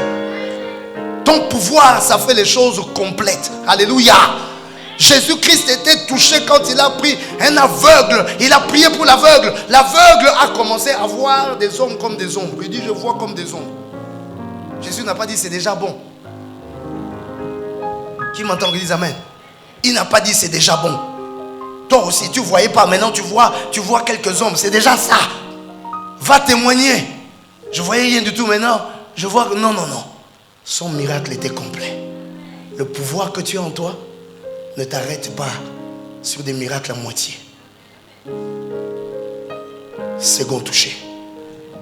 Ton pouvoir, ça fait les choses complètes. Alléluia. Jésus-Christ était touché quand il a pris un aveugle. Il a prié pour l'aveugle. L'aveugle a commencé à voir des hommes comme des ombres. Il dit, je vois comme des ombres. Jésus n'a pas dit, c'est déjà bon. Qui m'entend, qui dit Amen? Il n'a pas dit, c'est déjà bon. Toi aussi, tu ne voyais pas. Maintenant, tu vois quelques ombres. C'est déjà ça. Va témoigner. Je voyais rien du tout. Maintenant, je vois que non. Son miracle était complet. Le pouvoir que tu as en toi ne t'arrête pas sur des miracles à moitié. Second touché.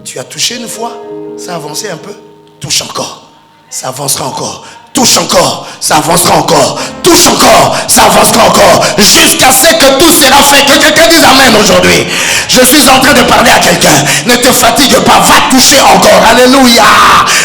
Tu as touché une fois, ça a avancé un peu. Touche encore, ça avancera encore. Touche encore, ça avancera encore. Touche encore, ça avancera encore. Jusqu'à ce que tout sera fait. Que quelqu'un dise Amen aujourd'hui. Je suis en train de parler à quelqu'un. Ne te fatigue pas, va toucher encore. Alléluia.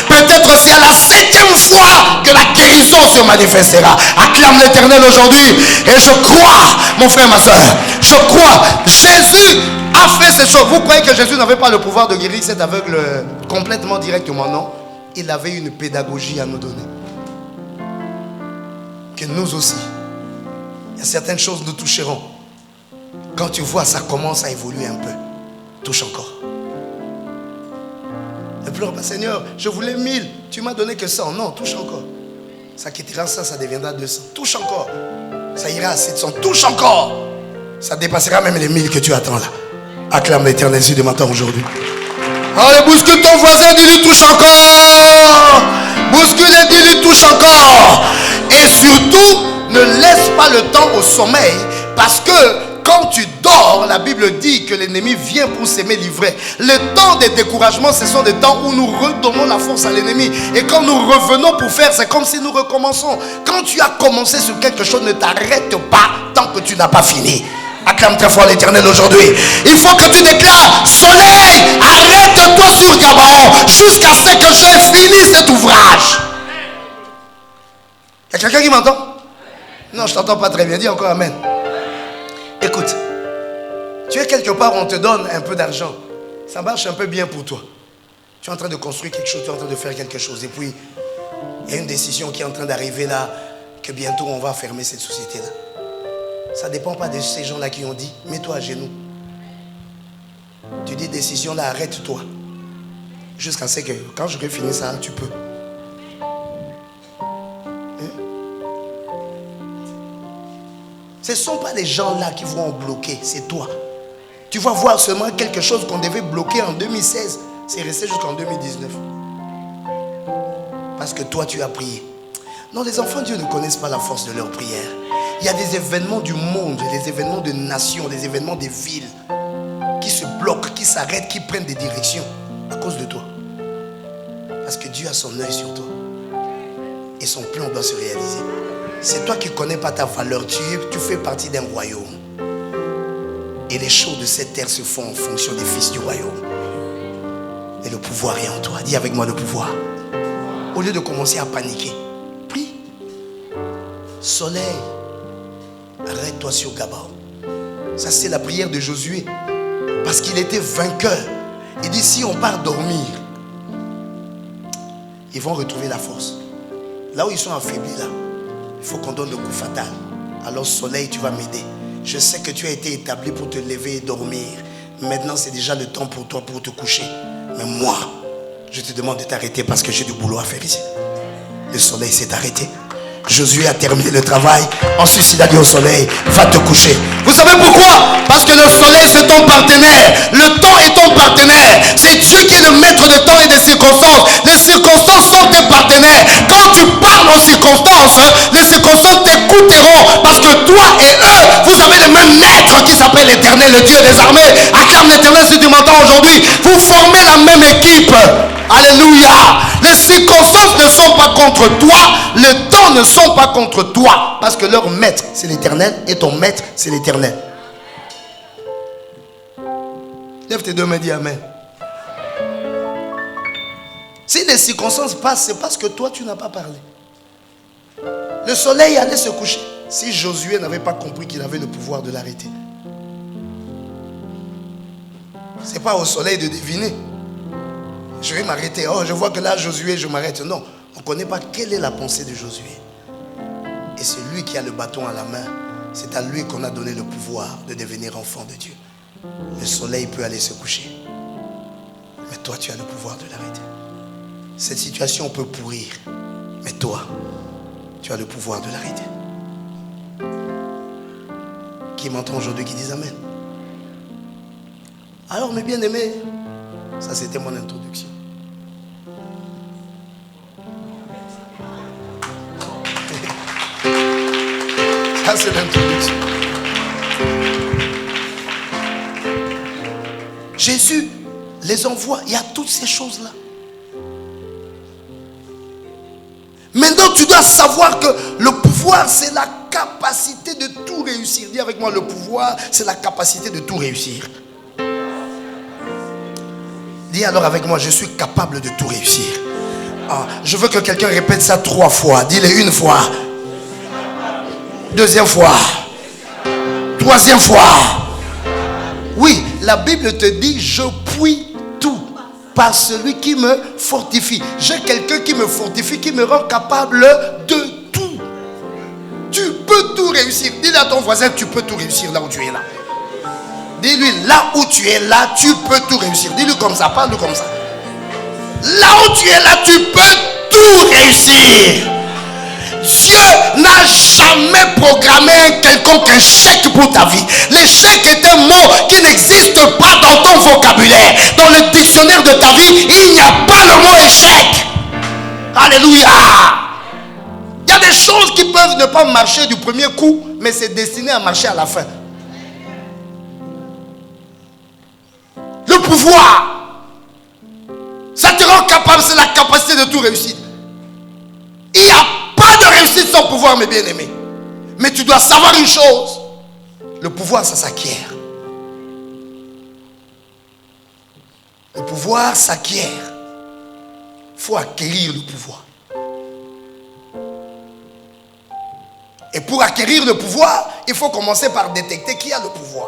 Peut-être c'est à la 7e fois que la guérison se manifestera. Acclame l'Éternel aujourd'hui. Et je crois, mon frère, ma soeur, je crois, Jésus a fait ces choses. Vous croyez que Jésus n'avait pas le pouvoir de guérir cet aveugle complètement directement? Non. Il avait une pédagogie à nous donner. Que nous aussi, il y a certaines choses nous toucheront. Quand tu vois ça commence à évoluer un peu, touche encore. Ne pleure pas, Seigneur, je voulais 1000, tu m'as donné que 100. Non, touche encore. Ça quittera 100, ça deviendra 200. Touche encore. Ça ira à 700. Touche encore. Ça dépassera même les 1000 que tu attends là. Acclame l'Éternel de matin aujourd'hui. Allez, bouscule ton voisin, dis-lui touche encore. Bouscule et dis-lui touche encore. Et surtout, ne laisse pas le temps au sommeil. Parce que quand tu dors, la Bible dit que l'ennemi vient pour s'aimer livrer. Le temps des découragements, ce sont des temps où nous redonnons la force à l'ennemi. Et quand nous revenons pour faire, c'est comme si nous recommençons. Quand tu as commencé sur quelque chose, ne t'arrête pas tant que tu n'as pas fini. Acclame très fort l'Éternel aujourd'hui. Il faut que tu déclares: soleil, arrête-toi sur Gabaon jusqu'à ce que j'ai fini cet ouvrage. Il y a quelqu'un qui m'entend? Non, je ne t'entends pas très bien. Dis encore Amen. Écoute, tu es quelque part, on te donne un peu d'argent. Ça marche un peu bien pour toi. Tu es en train de construire quelque chose, tu es en train de faire quelque chose. Et puis, il y a une décision qui est en train d'arriver là, que bientôt on va fermer cette société-là. Ça ne dépend pas de ces gens-là qui ont dit: mets-toi à genoux. Tu dis décision là, arrête-toi. Jusqu'à ce que quand je vais finir ça, tu peux. Ce ne sont pas les gens là qui vont bloquer, c'est toi. Tu vas voir seulement quelque chose qu'on devait bloquer en 2016. C'est resté jusqu'en 2019. Parce que toi, tu as prié. Non, les enfants de Dieu ne connaissent pas la force de leur prière. Il y a des événements du monde, des événements de nations, des événements des villes qui se bloquent, qui s'arrêtent, qui prennent des directions à cause de toi. Parce que Dieu a son œil sur toi. Et son plan doit se réaliser. C'est toi qui ne connais pas ta valeur. Tu fais partie d'un royaume. Et les choses de cette terre se font en fonction des fils du royaume. Et le pouvoir est en toi. Dis avec moi le pouvoir. Au lieu de commencer à paniquer, prie. Soleil, arrête-toi sur Gabaon. Ça c'est la prière de Josué. Parce qu'il était vainqueur. Il dit si on part dormir, ils vont retrouver la force. Là où ils sont affaiblis là, il faut qu'on donne le coup fatal. Alors soleil, tu vas m'aider. Je sais que tu as été établi pour te lever et dormir. Maintenant c'est déjà le temps pour toi pour te coucher. Mais moi, je te demande de t'arrêter parce que j'ai du boulot à faire ici. Le soleil s'est arrêté. Josué a terminé le travail. Ensuite il a dit au soleil, va te coucher. Vous savez pourquoi? Parce que le soleil c'est ton partenaire. Le temps est ton partenaire. C'est Dieu qui est le maître de temps et des circonstances. Les circonstances sont tes partenaires. Quand tu parles aux circonstances, les circonstances t'écouteront. Parce que toi et eux, vous avez le même maître qui s'appelle l'Éternel, le Dieu des armées. Acclame l'Éternel si tu m'entends aujourd'hui. Vous formez la même équipe. Alléluia. Les circonstances ne sont pas contre toi. Le temps ne sont pas contre toi. Parce que leur maître c'est l'Éternel. Et ton maître c'est l'Éternel. Lève tes deux mains et dis amen. Si les circonstances passent, c'est parce que toi tu n'as pas parlé. Le soleil allait se coucher. Si Josué n'avait pas compris qu'il avait le pouvoir de l'arrêter. C'est pas au soleil de deviner. Je vais m'arrêter. Oh, je vois que là, Josué, je m'arrête. Non, on ne connaît pas quelle est la pensée de Josué. Et c'est lui qui a le bâton à la main. C'est à lui qu'on a donné le pouvoir de devenir enfant de Dieu. Le soleil peut aller se coucher. Mais toi, tu as le pouvoir de l'arrêter. Cette situation peut pourrir. Mais toi, tu as le pouvoir de l'arrêter. Qui m'entend aujourd'hui, qui dit amen. Alors, mes bien-aimés, ça c'était mon introduction. Ça c'est l'introduction. Jésus les envoie. Il y a toutes ces choses-là. Maintenant tu dois savoir que le pouvoir c'est la capacité de tout réussir. Dis avec moi, le pouvoir c'est la capacité de tout réussir. Dis alors avec moi, je suis capable de tout réussir. Ah, je veux que quelqu'un répète ça 3 fois. Dis-le une fois. Deuxième fois. Troisième fois. Oui, la Bible te dit, je puis tout par celui qui me fortifie. J'ai quelqu'un qui me fortifie, qui me rend capable de tout. Tu peux tout réussir. Dis à ton voisin, tu peux tout réussir là où tu es là. Dis-lui, là où tu es là, tu peux tout réussir. Dis-lui comme ça, parle-lui comme ça. Là où tu es là, tu peux tout réussir. Dieu n'a jamais programmé un quelconque échec pour ta vie. L'échec est un mot qui n'existe pas dans ton vocabulaire. Dans le dictionnaire de ta vie, il n'y a pas le mot échec. Alléluia. Il y a des choses qui peuvent ne pas marcher du premier coup, mais c'est destiné à marcher à la fin. Le pouvoir, ça te rend capable, c'est la capacité de tout réussir. Il n'y a pas de réussite sans pouvoir, mes bien-aimés. Mais tu dois savoir une chose, le pouvoir, ça s'acquiert. Le pouvoir s'acquiert. Il faut acquérir le pouvoir. Et pour acquérir le pouvoir, il faut commencer par détecter qui a le pouvoir.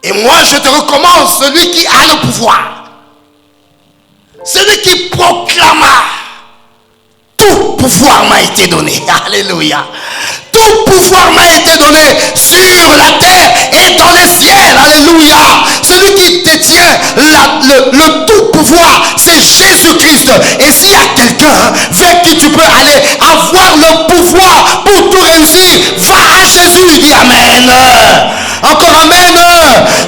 Et moi, je te recommande celui qui a le pouvoir. Celui qui proclama, tout pouvoir m'a été donné. Alléluia. Tout pouvoir m'a été donné sur la terre et dans les ciels. Alléluia. Celui qui détient le tout pouvoir, c'est Jésus-Christ. Et s'il y a quelqu'un vers qui tu peux aller avoir le pouvoir pour tout réussir, va à Jésus. Dis Amen. Encore Amen.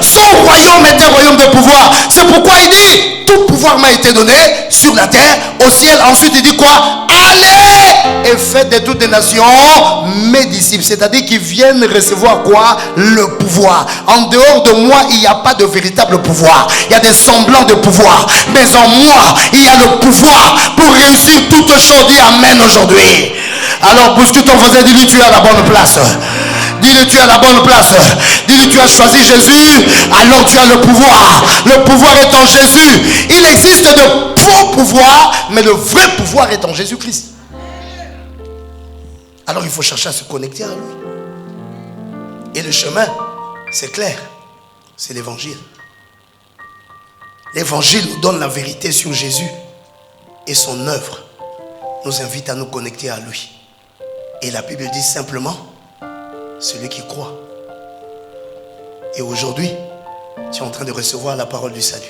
Son royaume est un royaume de pouvoir. C'est pourquoi il dit, tout pouvoir m'a été donné sur la terre, au ciel. Ensuite il dit quoi? Allez et faites de toutes les nations mes disciples. C'est-à-dire qu'ils viennent recevoir quoi? Le pouvoir. En dehors de moi, il n'y a pas de véritable pouvoir. Il y a des semblants de pouvoir. Mais en moi, il y a le pouvoir pour réussir toutes choses. Dis Amen aujourd'hui. Alors bouscule ton voisin, dis-lui tu es à la bonne place. Dis-lui tu es à la bonne place. Dis-lui tu as choisi Jésus, alors tu as le pouvoir. Le pouvoir est en Jésus. Il existe de faux pouvoirs, mais le vrai pouvoir est en Jésus-Christ. Alors il faut chercher à se connecter à lui. Et le chemin, c'est clair, c'est l'évangile. L'évangile nous donne la vérité sur Jésus. Et son œuvre nous invite à nous connecter à lui. Et la Bible dit simplement, celui qui croit. Et aujourd'hui, tu es en train de recevoir la parole du salut.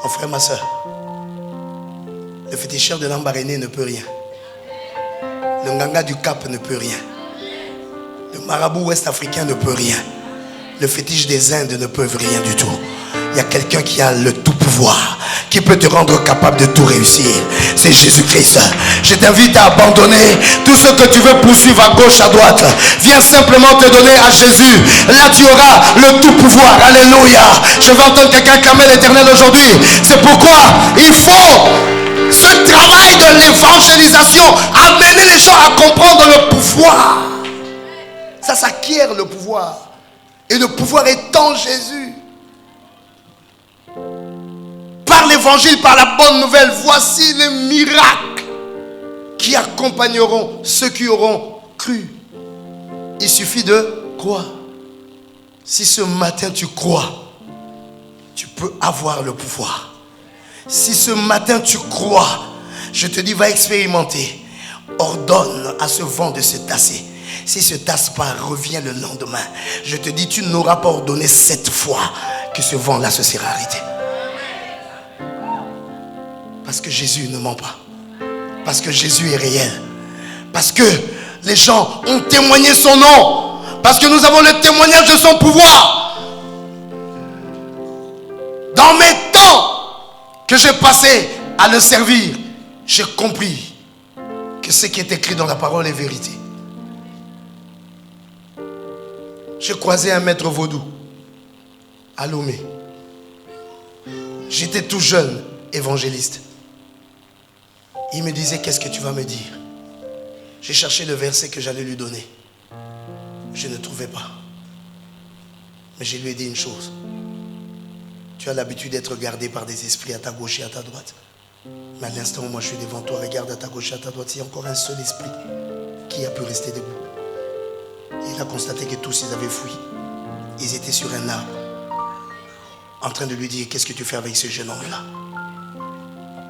Mon frère, ma soeur, le féticheur de Lambaréné ne peut rien. Le Nganga du Cap ne peut rien. Le marabout ouest-africain ne peut rien. Le fétiche des Indes ne peut rien du tout. Il y a quelqu'un qui a le tout pouvoir, qui peut te rendre capable de tout réussir. C'est Jésus-Christ. Je t'invite à abandonner tout ce que tu veux poursuivre à gauche, à droite. Viens simplement te donner à Jésus. Là tu auras le tout pouvoir. Alléluia. Je veux entendre quelqu'un clamer l'Éternel aujourd'hui. C'est pourquoi il faut ce travail de l'évangélisation, amener les gens à comprendre le pouvoir. Ça s'acquiert le pouvoir. Et le pouvoir est en Jésus. Par l'évangile, par la bonne nouvelle, voici les miracles qui accompagneront ceux qui auront cru. Il suffit de croire. Si ce matin tu crois, tu peux avoir le pouvoir. Si ce matin tu crois, je te dis, va expérimenter. Ordonne à ce vent de se tasser. Si se tasse pas, reviens le lendemain. Je te dis, tu n'auras pas ordonné 7 fois que ce vent-là se sera arrêté. Parce que Jésus ne ment pas. Parce que Jésus est réel. Parce que les gens ont témoigné son nom. Parce que nous avons le témoignage de son pouvoir. Dans mes temps que j'ai passé à le servir, j'ai compris que ce qui est écrit dans la parole est vérité. J'ai croisé un maître vaudou à Lomé. J'étais tout jeune évangéliste. Il me disait, qu'est-ce que tu vas me dire? J'ai cherché le verset que j'allais lui donner. Je ne trouvais pas. Mais je lui ai dit une chose. Tu as l'habitude d'être gardé par des esprits à ta gauche et à ta droite. Mais à l'instant où moi je suis devant toi, regarde à ta gauche et à ta droite. Il y a encore un seul esprit qui a pu rester debout. Et il a constaté que tous ils avaient fui. Ils étaient sur un arbre, en train de lui dire, qu'est-ce que tu fais avec ce jeune homme-là?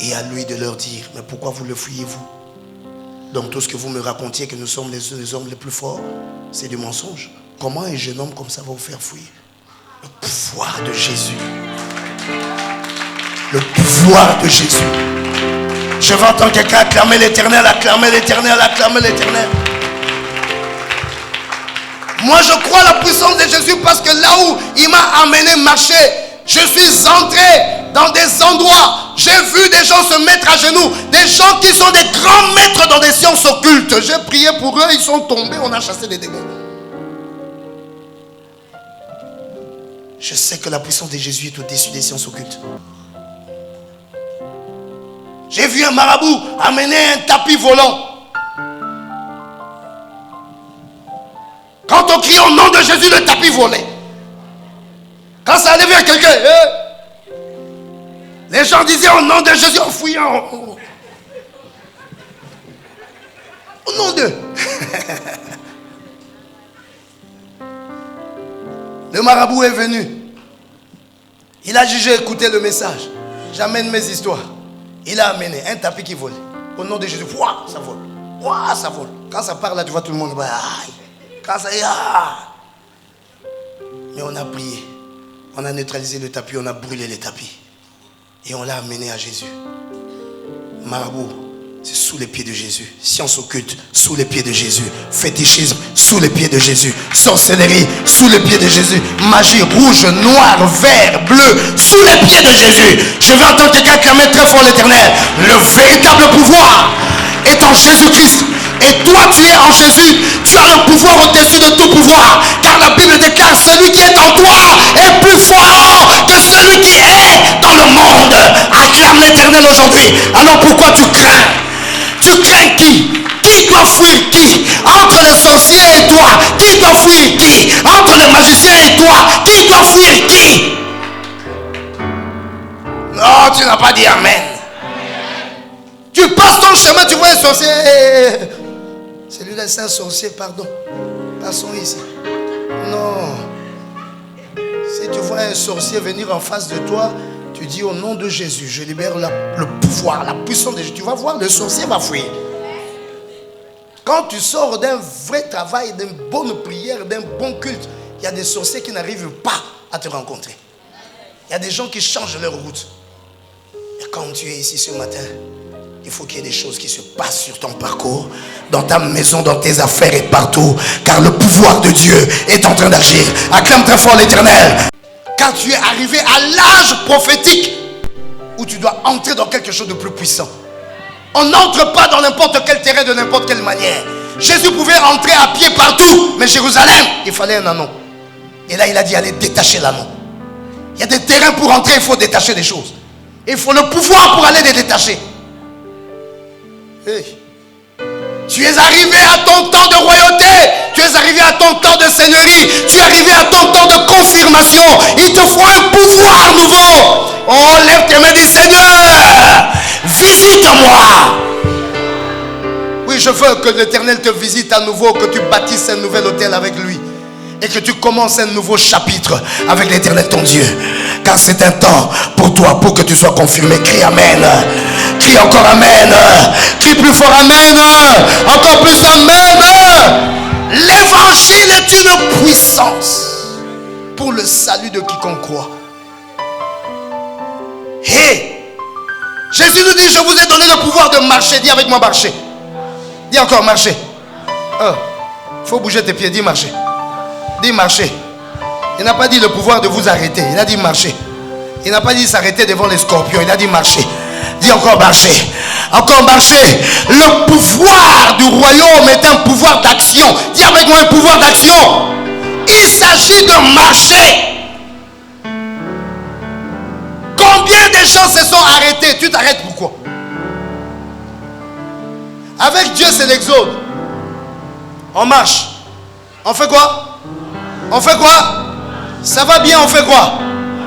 Et à lui de leur dire, mais pourquoi vous le fuyez-vous? Donc tout ce que vous me racontiez, que nous sommes les hommes les plus forts, c'est du mensonge. Comment un jeune homme comme ça va vous faire fuir? Le pouvoir de Jésus. Le pouvoir de Jésus. Je vais entendre quelqu'un acclamer l'Éternel, acclamer l'Éternel, acclamer l'Éternel. Moi je crois à la puissance de Jésus parce que là où il m'a amené marcher, je suis entré dans des endroits, j'ai vu des gens se mettre à genoux, des gens qui sont des grands maîtres dans des sciences occultes. J'ai prié pour eux, ils sont tombés, on a chassé des démons. Je sais que la puissance de Jésus est au-dessus des sciences occultes. J'ai vu un marabout amener un tapis volant. Quand on crie au nom de Jésus, le tapis volait. Quand ça allait vers quelqu'un, les gens disaient au nom de Jésus en fouillant. Au nom de. Le marabout est venu. Il a jugé écouter le message. J'amène mes histoires. Il a amené un tapis qui vole. Au nom de Jésus, ça vole. Ouah, ça vole. Quand ça part là, tu vois tout le monde. Aïe. Quand ça y est. Mais on a prié. On a neutralisé le tapis, on a brûlé les tapis. Et on l'a amené à Jésus. Marabout, c'est sous les pieds de Jésus. Science occulte, sous les pieds de Jésus. Fétichisme, sous les pieds de Jésus. Sorcellerie, sous les pieds de Jésus. Magie, rouge, noir, vert, bleu, sous les pieds de Jésus. Je veux entendre quelqu'un clamer très fort l'Éternel. Le véritable pouvoir est en Jésus-Christ. Et toi tu es en Jésus. Tu as le pouvoir au-dessus de tout pouvoir. Car la Bible déclare: celui qui est en toi est plus fort que celui qui est dans le monde. Acclame l'Éternel aujourd'hui. Alors pourquoi tu crains? Tu crains qui? Qui doit fuir qui? Entre les sorciers et toi, qui doit fuir qui? Entre les magiciens et toi, qui doit fuir qui? Non, tu n'as pas dit amen. Tu passes ton chemin, tu vois un sorcier. Celui-là, c'est un sorcier, pardon. Passons ici. Non. Si tu vois un sorcier venir en face de toi, tu dis: au nom de Jésus, je libère le pouvoir, la puissance de Jésus. Tu vas voir, le sorcier va fuir. Quand tu sors d'un vrai travail, d'une bonne prière, d'un bon culte, il y a des sorciers qui n'arrivent pas à te rencontrer. Il y a des gens qui changent leur route. Et quand tu es ici ce matin, il faut qu'il y ait des choses qui se passent sur ton parcours, dans ta maison, dans tes affaires et partout. Car le pouvoir de Dieu est en train d'agir. Acclame très fort l'Éternel. Quand tu es arrivé à l'âge prophétique où tu dois entrer dans quelque chose de plus puissant. On n'entre pas dans n'importe quel terrain de n'importe quelle manière. Jésus pouvait entrer à pied partout, mais Jérusalem, il fallait un anneau. Et là il a dit: allez détacher l'anneau. Il y a des terrains pour entrer, il faut détacher des choses. Il faut le pouvoir pour aller les détacher. Hey. Tu es arrivé à ton temps de royauté. Tu es arrivé à ton temps de seigneurie. Tu es arrivé à ton temps de confirmation. Il te faut un pouvoir nouveau. Oh, lève tes mains, dis: Seigneur, visite-moi. Oui, je veux que l'Éternel te visite à nouveau, que tu bâtisses un nouvel hôtel avec lui. Et que tu commences un nouveau chapitre avec l'Éternel ton Dieu. Car c'est un temps pour toi, pour que tu sois confirmé. Crie amen. Crie encore amen. Crie plus fort amen. Encore plus amen. L'évangile est une puissance pour le salut de quiconque croit. Hey, Jésus nous dit: je vous ai donné le pouvoir de marcher. Dis avec moi: marcher. Dis encore: marcher. Faut bouger tes pieds. Dis: marcher. Dis: marcher. Il n'a pas dit le pouvoir de vous arrêter. Il a dit: marcher. Il n'a pas dit s'arrêter devant les scorpions. Il a dit: marcher. Dis encore: marcher. Encore: marcher. Le pouvoir du royaume est un pouvoir d'action. Dis avec moi: un pouvoir d'action. Il s'agit de marcher. Combien de gens se sont arrêtés? Tu t'arrêtes pourquoi? Avec Dieu, c'est l'exode. On marche. On fait quoi? On fait quoi? Ça va bien, on fait quoi?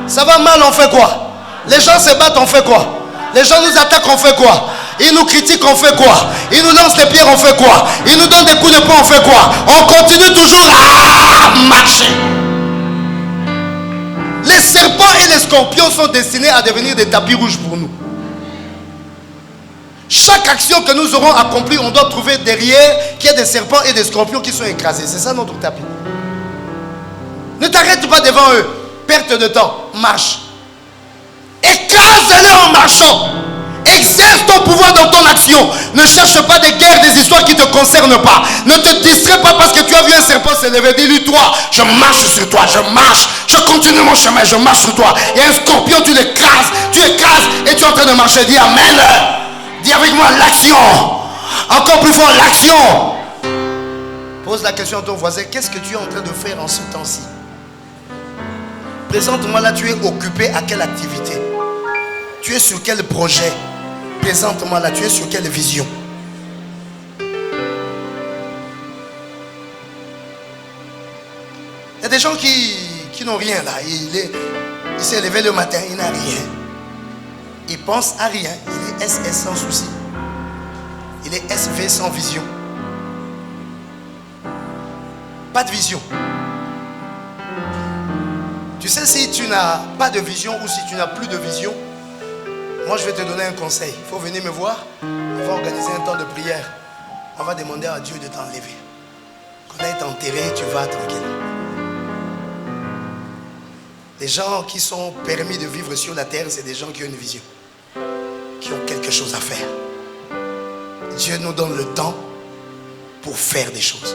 Ça va mal, on fait quoi? Les gens se battent, on fait quoi? Les gens nous attaquent, on fait quoi? Ils nous critiquent, on fait quoi? Ils nous lancent des pierres, on fait quoi? Ils nous donnent des coups de poing, on fait quoi? On continue toujours à marcher. Les serpents et les scorpions sont destinés à devenir des tapis rouges pour nous. Chaque action que nous aurons accomplie, on doit trouver derrière qu'il y a des serpents et des scorpions qui sont écrasés. C'est ça notre tapis. Ne t'arrête pas devant eux. Perte de temps. Marche. Écrase-les en marchant. Exerce ton pouvoir dans ton action. Ne cherche pas des guerres, des histoires qui ne te concernent pas. Ne te distrais pas parce que tu as vu un serpent se lever. Dis-lui: toi, je marche sur toi, je marche. Je continue mon chemin, je marche sur toi. Et un scorpion, tu l'écrases. Tu écrases et tu es en train de marcher. Dis amen. Dis avec moi: l'action. Encore plus fort: l'action. Pose la question à ton voisin: qu'est-ce que tu es en train de faire en ce temps-ci? Présentement là, tu es occupé à quelle activité? Tu es sur quel projet? Présentement là, tu es sur quelle vision? Il y a des gens qui n'ont rien là. Il s'est levé le matin, il n'a rien. Il pense à rien. Il est SS sans souci. Il est SV sans vision. Pas de vision. Tu sais, si tu n'as pas de vision ou si tu n'as plus de vision, moi je vais te donner un conseil. Il faut venir me voir. On va organiser un temps de prière. on va demander à Dieu de t'enlever. Quand on est enterré, tu vas tranquille. Les gens qui sont permis de vivre sur la terre, c'est des gens qui ont une vision, qui ont quelque chose à faire. Dieu nous donne le temps pour faire des choses.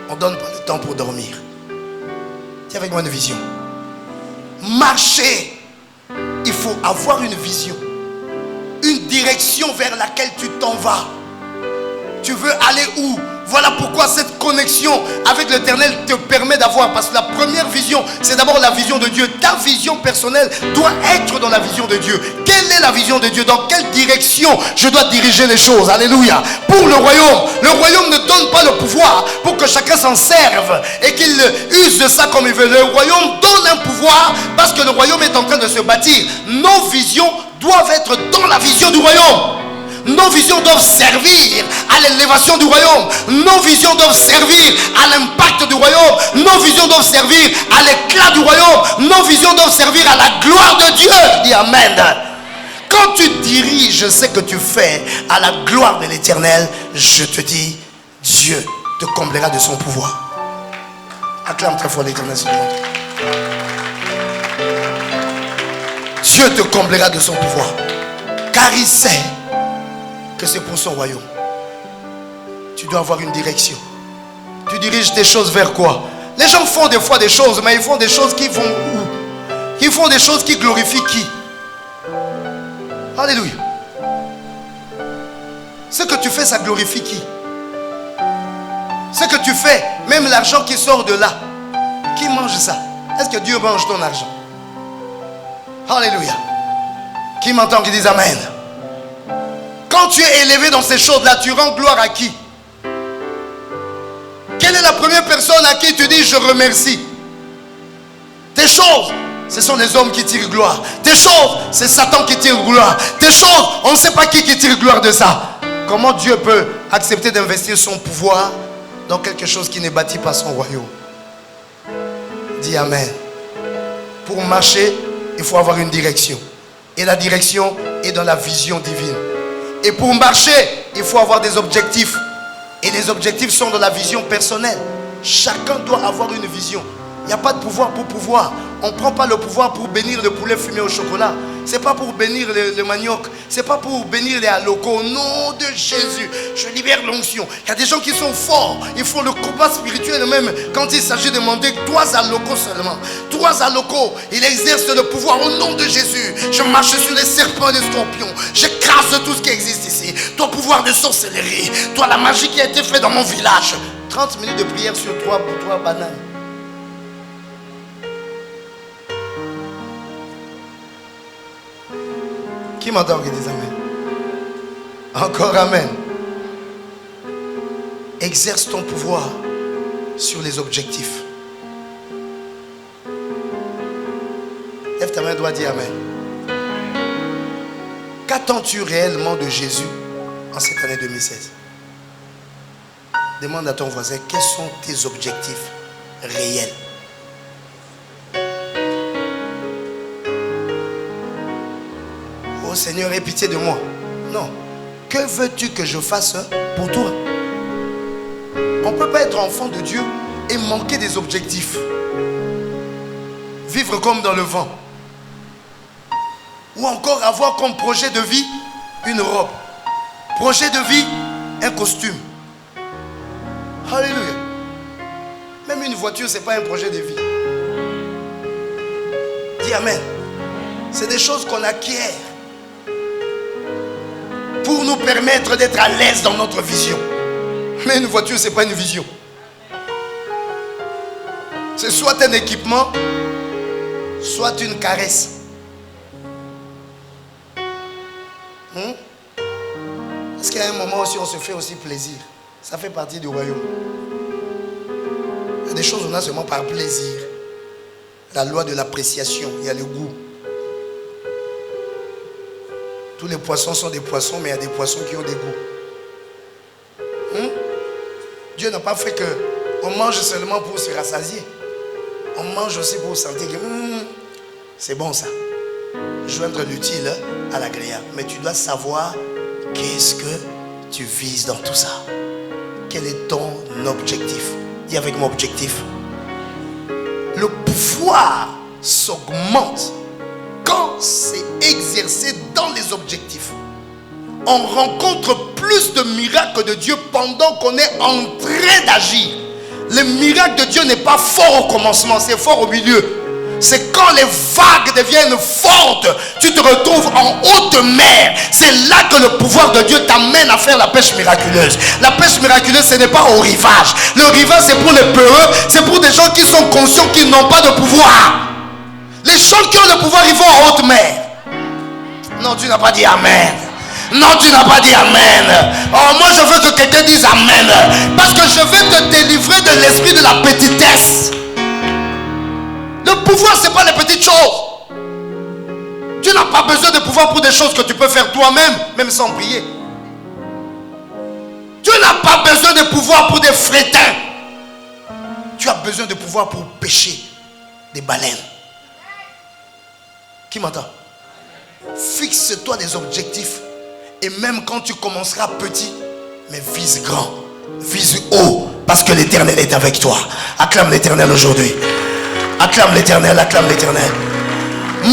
On ne donne pas le temps pour dormir. Tiens avec moi une vision. Marcher, il faut avoir une vision, une direction vers laquelle tu t'en vas. Tu veux aller où? Voilà pourquoi cette connexion avec l'Éternel te permet d'avoir. Parce que la première vision, c'est d'abord la vision de Dieu. Ta vision personnelle doit être dans la vision de Dieu. Quelle est la vision de Dieu? Dans quelle direction je dois diriger les choses? Alléluia. Pour le royaume ne donne pas le pouvoir pour que chacun s'en serve et qu'il use de ça comme il veut. Le royaume donne un pouvoir parce que le royaume est en train de se bâtir. Nos visions doivent être dans la vision du royaume. Nos visions doivent servir à l'élévation du royaume. Nos visions doivent servir à l'impact du royaume. Nos visions doivent servir à l'éclat du royaume. Nos visions doivent servir à la gloire de Dieu. Dis Amen. Quand tu diriges ce que tu fais à la gloire de l'Éternel, je te dis, Dieu te comblera de son pouvoir. Acclame très fort l'Éternel, s'il te plaît. Dieu te comblera de son pouvoir. Car il sait que c'est pour son royaume. Tu dois avoir une direction. Tu diriges tes choses vers quoi? Les gens font des fois des choses, mais ils font des choses qui vont où? Ils font des choses qui glorifient qui? Alléluia. Ce que tu fais, ça glorifie qui? Ce que tu fais, même l'argent qui sort de là, qui mange ça? Est-ce que Dieu mange ton argent? Alléluia. Qui m'entend, qui dit Amen? Quand tu es élevé dans ces choses-là, tu rends gloire à qui? Quelle est la première personne à qui tu dis je remercie? Tes choses, ce sont les hommes qui tirent gloire. Tes choses, c'est Satan qui tire gloire. Tes choses, on ne sait pas qui tire gloire de ça. Comment Dieu peut accepter d'investir son pouvoir dans quelque chose qui ne bâtit pas son royaume? Dis Amen. Pour marcher, il faut avoir une direction. Et la direction est dans la vision divine. Et pour marcher, il faut avoir des objectifs. Et les objectifs sont dans la vision personnelle. Chacun doit avoir une vision. Il n'y a pas de pouvoir pour pouvoir. On ne prend pas le pouvoir pour bénir le poulet fumé au chocolat. Ce n'est pas pour bénir le manioc. Ce n'est pas pour bénir les halocos. Au nom de Jésus, je libère l'onction. Il y a des gens qui sont forts. Ils font le combat spirituel même quand il s'agit de demander 3 halocos seulement. 3 halocos. Il exerce le pouvoir au nom de Jésus. Je marche sur les serpents et les scorpions. J'écrase tout ce qui existe ici. Toi, pouvoir de sorcellerie. Toi, la magie qui a été faite dans mon village. 30 minutes de prière sur 3 bananes. Qui m'entend qui dit Amen? Encore Amen. Exerce ton pouvoir sur les objectifs. Lève ta main, dois dire Amen. Qu'attends-tu réellement de Jésus en cette année 2016? Demande à ton voisin, quels sont tes objectifs réels? Oh Seigneur, aie pitié de moi. Non. Que veux-tu que je fasse pour toi? On ne peut pas être enfant de Dieu et manquer des objectifs. Vivre comme dans le vent. Ou encore avoir comme projet de vie une robe. Projet de vie, un costume. Alléluia. Même une voiture, ce n'est pas un projet de vie. Dis Amen. C'est des choses qu'on acquiert pour nous permettre d'être à l'aise dans notre vision. Mais une voiture, ce n'est pas une vision. C'est soit un équipement, soit une caresse. Parce qu'à un moment aussi, on se fait aussi plaisir. Ça fait partie du royaume. Il y a des choses on a seulement par plaisir. La loi de l'appréciation, il y a le goût. Tous les poissons sont des poissons, mais il y a des poissons qui ont des goûts. Dieu n'a pas fait qu'on mange seulement pour se rassasier. On mange aussi pour sentir que c'est bon ça. Joindre l'utile à l'agréable. Mais tu dois savoir qu'est-ce que tu vises dans tout ça. quel est ton objectif? Dis avec moi objectif. Le pouvoir s'augmente quand c'est exercé dans les objectifs. On rencontre plus de miracles de Dieu pendant qu'on est en train d'agir. Le miracle de Dieu n'est pas fort au commencement, c'est fort au milieu. C'est quand les vagues deviennent fortes, tu te retrouves en haute mer. C'est là que le pouvoir de Dieu t'amène à faire la pêche miraculeuse. La pêche miraculeuse, ce n'est pas au rivage. Le rivage, c'est pour les peureux, c'est pour des gens qui sont conscients qu'ils n'ont pas de pouvoir. Les gens qui ont le pouvoir, ils vont en haute mer. Non, tu n'as pas dit amen. Non, tu n'as pas dit amen. Oh, moi je veux que quelqu'un dise amen. Parce que je vais te délivrer de l'esprit de la petitesse. Le pouvoir, ce n'est pas les petites choses. Tu n'as pas besoin de pouvoir pour des choses que tu peux faire toi-même, même sans prier. Tu n'as pas besoin de pouvoir pour des frétins. Tu as besoin de pouvoir pour pêcher des baleines. Qui m'entend? Fixe-toi des objectifs. Et même quand tu commenceras petit, mais vise grand, vise haut, parce que l'Éternel est avec toi. Acclame l'Éternel aujourd'hui. Acclame l'Éternel, acclame l'Éternel.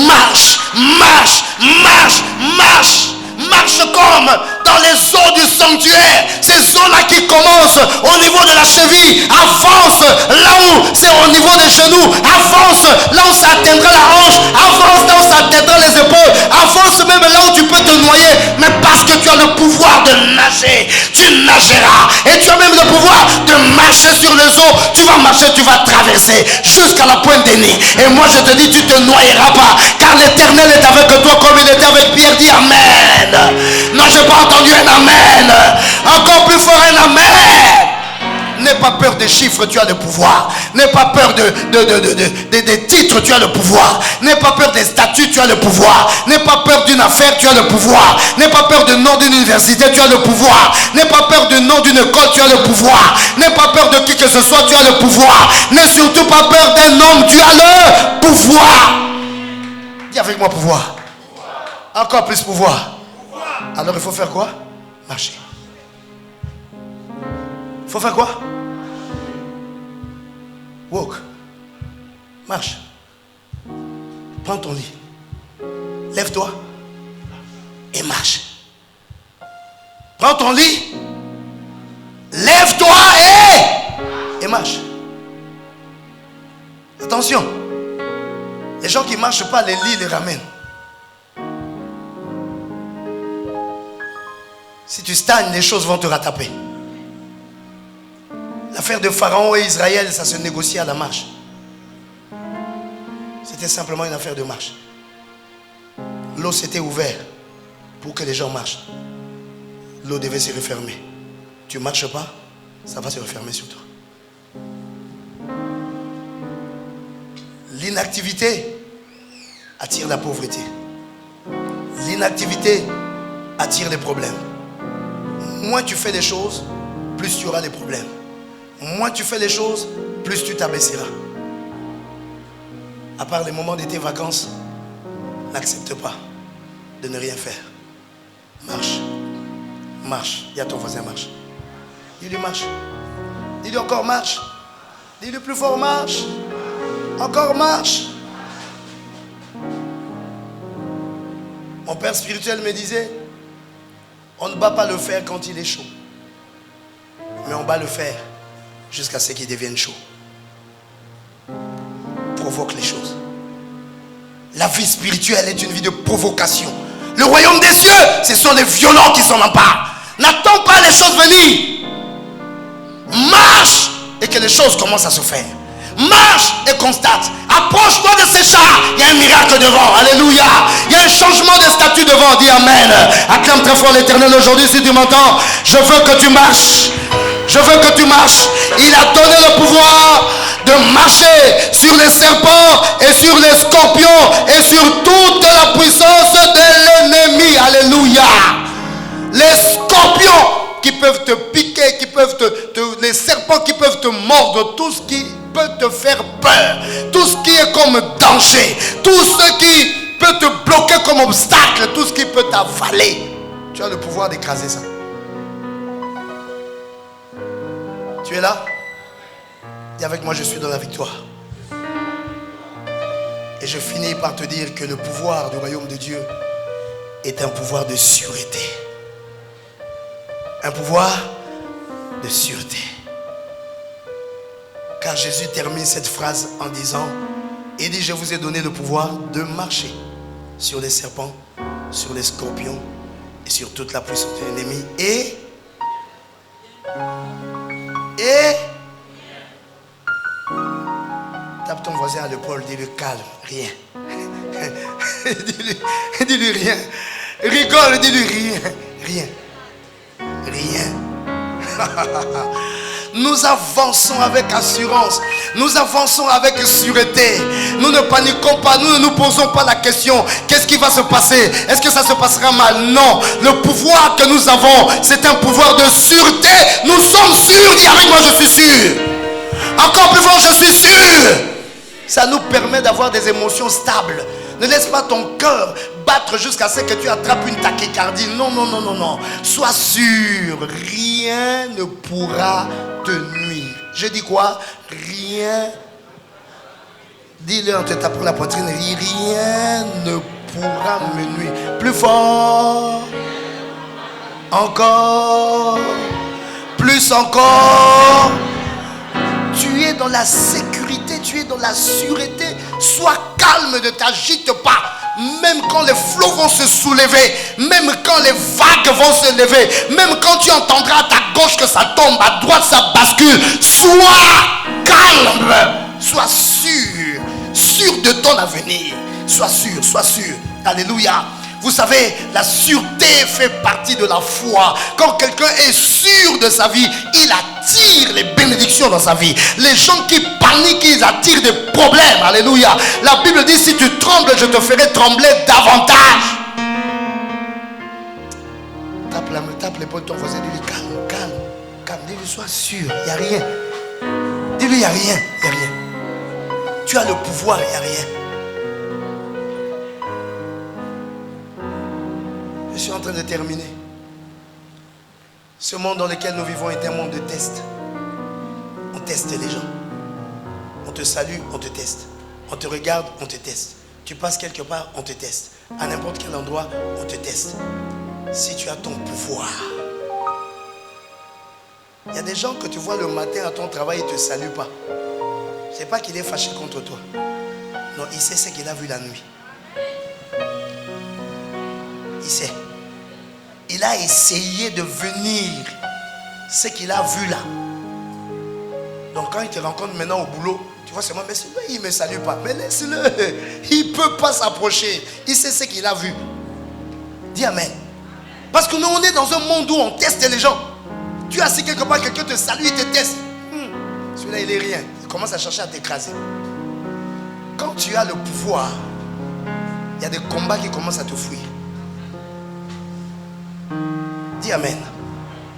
Marche, marche, marche, marche. Marche comme dans les eaux du sanctuaire. Ces eaux-là qui commencent au niveau de la cheville, avance là où c'est au niveau des genoux, avance là où ça atteindra la hanche, avance là où ça atteindra les épaules, avance même là où tu peux te noyer. Mais parce que tu as le pouvoir de nager, tu nageras. Et tu as même le pouvoir de marcher sur les eaux. Tu vas marcher, tu vas traverser jusqu'à la pointe des nids. Et moi je te dis, tu ne te noyeras pas, car l'Éternel est avec toi comme il était avec Pierre. Dis amen. Non, je n'ai pas entendu un amen. Encore plus fort un amen. N'aie pas peur des chiffres, tu as le pouvoir. N'aie pas peur des titres, tu as le pouvoir. N'aie pas peur des statuts, tu as le pouvoir. N'aie pas peur d'une affaire, tu as le pouvoir. N'aie pas peur du nom d'une université, tu as le pouvoir. N'aie pas peur du nom d'une école, tu as le pouvoir. N'aie pas peur de qui que ce soit, tu as le pouvoir. N'aie surtout pas peur d'un homme, tu as le pouvoir. Dis avec moi pouvoir. Encore plus pouvoir. Alors il faut faire quoi? Marcher. Il faut faire quoi? Walk. Marche. Prends ton lit. Lève-toi. Et marche. Prends ton lit. Lève-toi et marche. Attention. Les gens qui ne marchent pas, les lits les ramènent. Si tu stagnes, les choses vont te rattraper. L'affaire de Pharaon et Israël, ça se négociait à la marche. C'était simplement une affaire de marche. L'eau s'était ouverte pour que les gens marchent. L'eau devait se refermer. Tu ne marches pas, ça va se refermer sur toi. L'inactivité attire la pauvreté. L'inactivité attire les problèmes. Moins tu fais des choses, plus tu auras des problèmes. Moins tu fais les choses, plus tu t'abaisseras. À part les moments de tes vacances, n'accepte pas de ne rien faire. Marche. Marche. Dis à ton voisin, marche. Dis-lui marche. Dis-lui encore marche. Dis-lui plus fort, marche. Encore marche. Mon père spirituel me disait, on ne bat pas le fer quand il est chaud, mais on bat le fer jusqu'à ce qu'il devienne chaud. Provoque les choses. La vie spirituelle est une vie de provocation. Le royaume des cieux, ce sont les violents qui s'en emparent. N'attends pas les choses venir. Marche et que les choses commencent à se faire. Marche et constate. Approche-toi de ces chars. Il y a un miracle devant. Alléluia. Il y a un changement de statut devant. Dis amen. Acclame très fort l'Éternel aujourd'hui si tu m'entends. Je veux que tu marches. Je veux que tu marches. Il a donné le pouvoir de marcher sur les serpents et sur les scorpions et sur toute la puissance de l'ennemi. Alléluia. Les scorpions qui peuvent te piquer, qui peuvent les serpents qui peuvent te mordre, tout ce qui peut te faire peur, tout ce qui est comme danger, tout ce qui peut te bloquer comme obstacle, tout ce qui peut t'avaler. Tu as le pouvoir d'écraser ça. Tu es là? Dis avec moi, je suis dans la victoire. Et je finis par te dire que le pouvoir du royaume de Dieu est un pouvoir de sûreté. Un pouvoir de sûreté. Car Jésus termine cette phrase en disant, il dit, je vous ai donné le pouvoir de marcher sur les serpents, sur les scorpions et sur toute la puissance de l'ennemi. Et tape ton voisin à l'épaule, dis-lui calme, rien. dis-lui rien. Rigole, dis-lui rien. Nous avançons avec assurance. Nous avançons avec sûreté. Nous ne paniquons pas. Nous ne nous posons pas la question, qu'est-ce qui va se passer? Est-ce que ça se passera mal? Non. Le pouvoir que nous avons, c'est un pouvoir de sûreté. Nous sommes sûrs. Dis avec moi, je suis sûr. Encore plus fort, je suis sûr. Ça nous permet d'avoir des émotions stables. Ne laisse pas ton cœur battre jusqu'à ce que tu attrapes une tachycardie. Non. Sois sûr, rien ne pourra te nuire. Je dis quoi? Rien. Dis-le en te tapant la poitrine. Rien ne pourra me nuire. Plus fort. Encore. Plus encore. Tu es dans la sécurité, tu es dans la sûreté. Sois calme, ne t'agite pas. Même quand les flots vont se soulever, même quand les vagues vont se lever, même quand tu entendras à ta gauche que ça tombe, à droite ça bascule, sois calme, sois sûr, sûr de ton avenir. Sois sûr. Alléluia. Vous savez, la sûreté fait partie de la foi. Quand quelqu'un est sûr de sa vie, il attire les bénédictions dans sa vie. Les gens qui paniquent, ils attirent des problèmes. Alléluia. La Bible dit, si tu trembles, je te ferai trembler davantage. Tape l'épaule de ton voisin, dis-lui calme. Dis-lui, sois sûr, il n'y a rien. Dis-lui, il n'y a rien. Tu as le pouvoir, il n'y a rien. Je suis en train de terminer. Ce monde dans lequel nous vivons est un monde de tests. On teste les gens. On te salue, on te teste. On te regarde, on te teste. Tu passes quelque part, on te teste. À n'importe quel endroit, on te teste. Si tu as ton pouvoir. Il y a des gens que tu vois le matin à ton travail, ils ne te saluent pas. Ce n'est pas qu'il est fâché contre toi. Non, il sait ce qu'il a vu la nuit. Il sait. Il a essayé de venir ce qu'il a vu là. Donc quand il te rencontre maintenant au boulot, tu vois seulement, mais celui-là, il ne me salue pas. Mais laisse-le. Il ne peut pas s'approcher. Il sait ce qu'il a vu. Dis amen. Parce que nous, on est dans un monde où on teste les gens. Tu es assis quelque part, quelqu'un te salue, il te teste. Celui-là, il est rien. Il commence à chercher à t'écraser. Quand tu as le pouvoir, il y a des combats qui commencent à te fuir. Dis amen.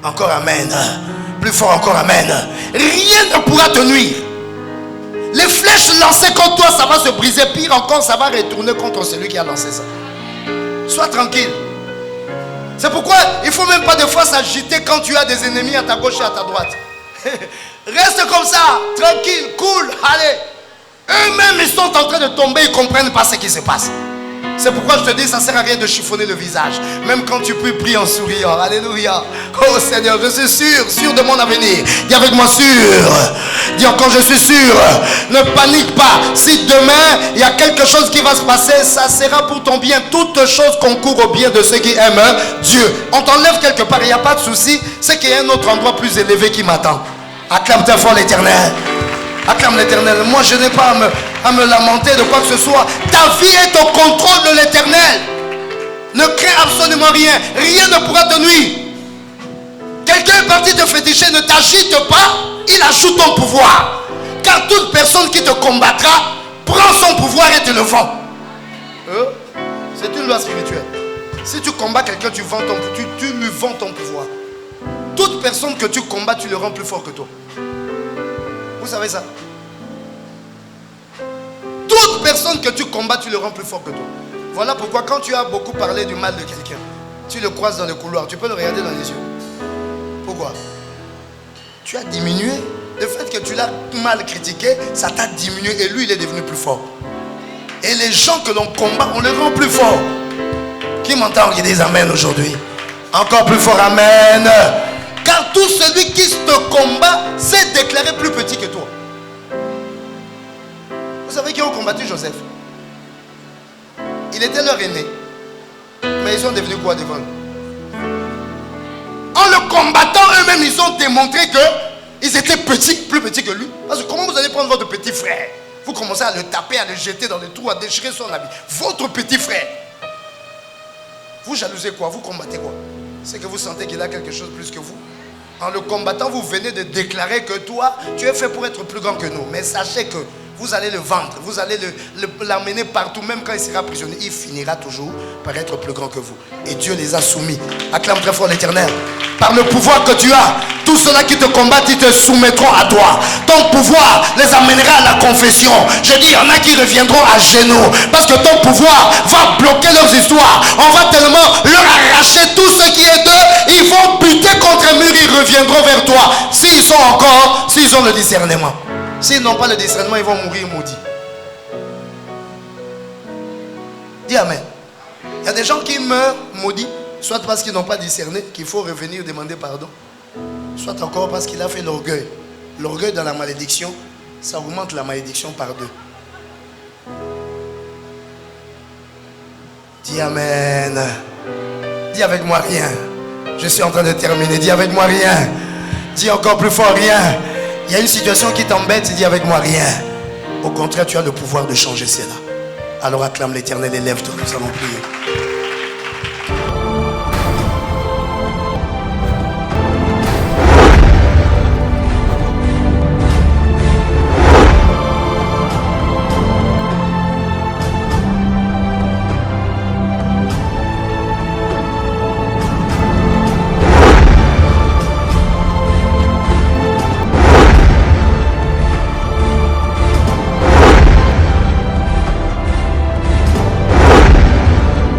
Encore amen. Plus fort encore amen. Rien ne pourra te nuire. Les flèches lancées contre toi, ça va se briser. Pire encore, ça va retourner contre celui qui a lancé ça. Sois tranquille. C'est pourquoi il ne faut même pas des fois s'agiter quand tu as des ennemis à ta gauche et à ta droite. Reste comme ça, tranquille, cool, allez. Eux-mêmes, ils sont en train de tomber, ils ne comprennent pas ce qui se passe. C'est pourquoi je te dis, ça ne sert à rien de chiffonner le visage. Même quand tu pries en souriant. Alléluia. Oh Seigneur, je suis sûr de mon avenir. Dis avec moi sûr. Dis encore, je suis sûr. Ne panique pas. Si demain, il y a quelque chose qui va se passer, ça sera pour ton bien. Toutes choses concourent au bien de ceux qui aiment Dieu. On t'enlève quelque part, il n'y a pas de souci. C'est qu'il y a un autre endroit plus élevé qui m'attend. Acclame très fort l'Éternel. Acclame l'Éternel. Moi, je n'ai pas à me lamenter de quoi que ce soit. Ta vie est au contrôle de l'Éternel. Ne crains absolument rien. Rien ne pourra te nuire. Quelqu'un est parti te féticher, ne t'agite pas. Il ajoute ton pouvoir. Car toute personne qui te combattra prend son pouvoir et te le vend. C'est une loi spirituelle. Si tu combats quelqu'un, tu lui vends ton pouvoir. Toute personne que tu combats, tu le rends plus fort que toi. Vous savez ça? Toute personne que tu combats, tu le rends plus fort que toi. Voilà pourquoi quand tu as beaucoup parlé du mal de quelqu'un, tu le croises dans le couloir, tu peux le regarder dans les yeux. Pourquoi? tu as diminué. Le fait que tu l'as mal critiqué, ça t'a diminué et lui, il est devenu plus fort. Et les gens que l'on combat, on les rend plus forts. Qui m'entend qui dit amen aujourd'hui? Encore plus fort, amen. Car tout celui qui te combat s'est déclaré plus petit que toi. Vous savez qui ont combattu Joseph? Il était leur aîné. Mais ils sont devenus quoi devant lui? En le combattant eux-mêmes, ils ont démontré qu'ils étaient petits, plus petits que lui. Parce que comment vous allez prendre votre petit frère? Vous commencez à le taper, à le jeter dans les trous, à déchirer son habit. Votre petit frère. Vous jalousez quoi? Vous combattez quoi? C'est que vous sentez qu'il a quelque chose de plus que vous. En le combattant, vous venez de déclarer que toi, tu es fait pour être plus grand que nous. Mais sachez que vous allez le vendre, vous allez l'emmener partout, même quand il sera prisonnier. Il finira toujours par être plus grand que vous. Et Dieu les a soumis. Acclame très fort l'Éternel. Par le pouvoir que tu as, tous ceux-là qui te combattent, ils te soumettront à toi. Ton pouvoir les amènera à la confession. Je dis, il y en a qui reviendront à genoux. Parce que ton pouvoir va bloquer leurs histoires. On va tellement leur arracher tout ce qui est d'eux. Ils vont buter contre un mur, ils reviendront vers toi. S'ils ont le discernement. S'ils n'ont pas le discernement, ils vont mourir maudits. Dis amen. Il y a des gens qui meurent maudits, soit parce qu'ils n'ont pas discerné, qu'il faut revenir demander pardon, soit encore parce qu'il a fait l'orgueil. L'orgueil dans la malédiction, ça augmente la malédiction par 2. Dis amen. Dis avec moi rien. Je suis en train de terminer. Dis avec moi rien. Dis encore plus fort rien. Il y a une situation qui t'embête, dis avec moi rien. Au contraire, tu as le pouvoir de changer cela. Alors acclame l'Éternel et lève-toi, nous allons prier.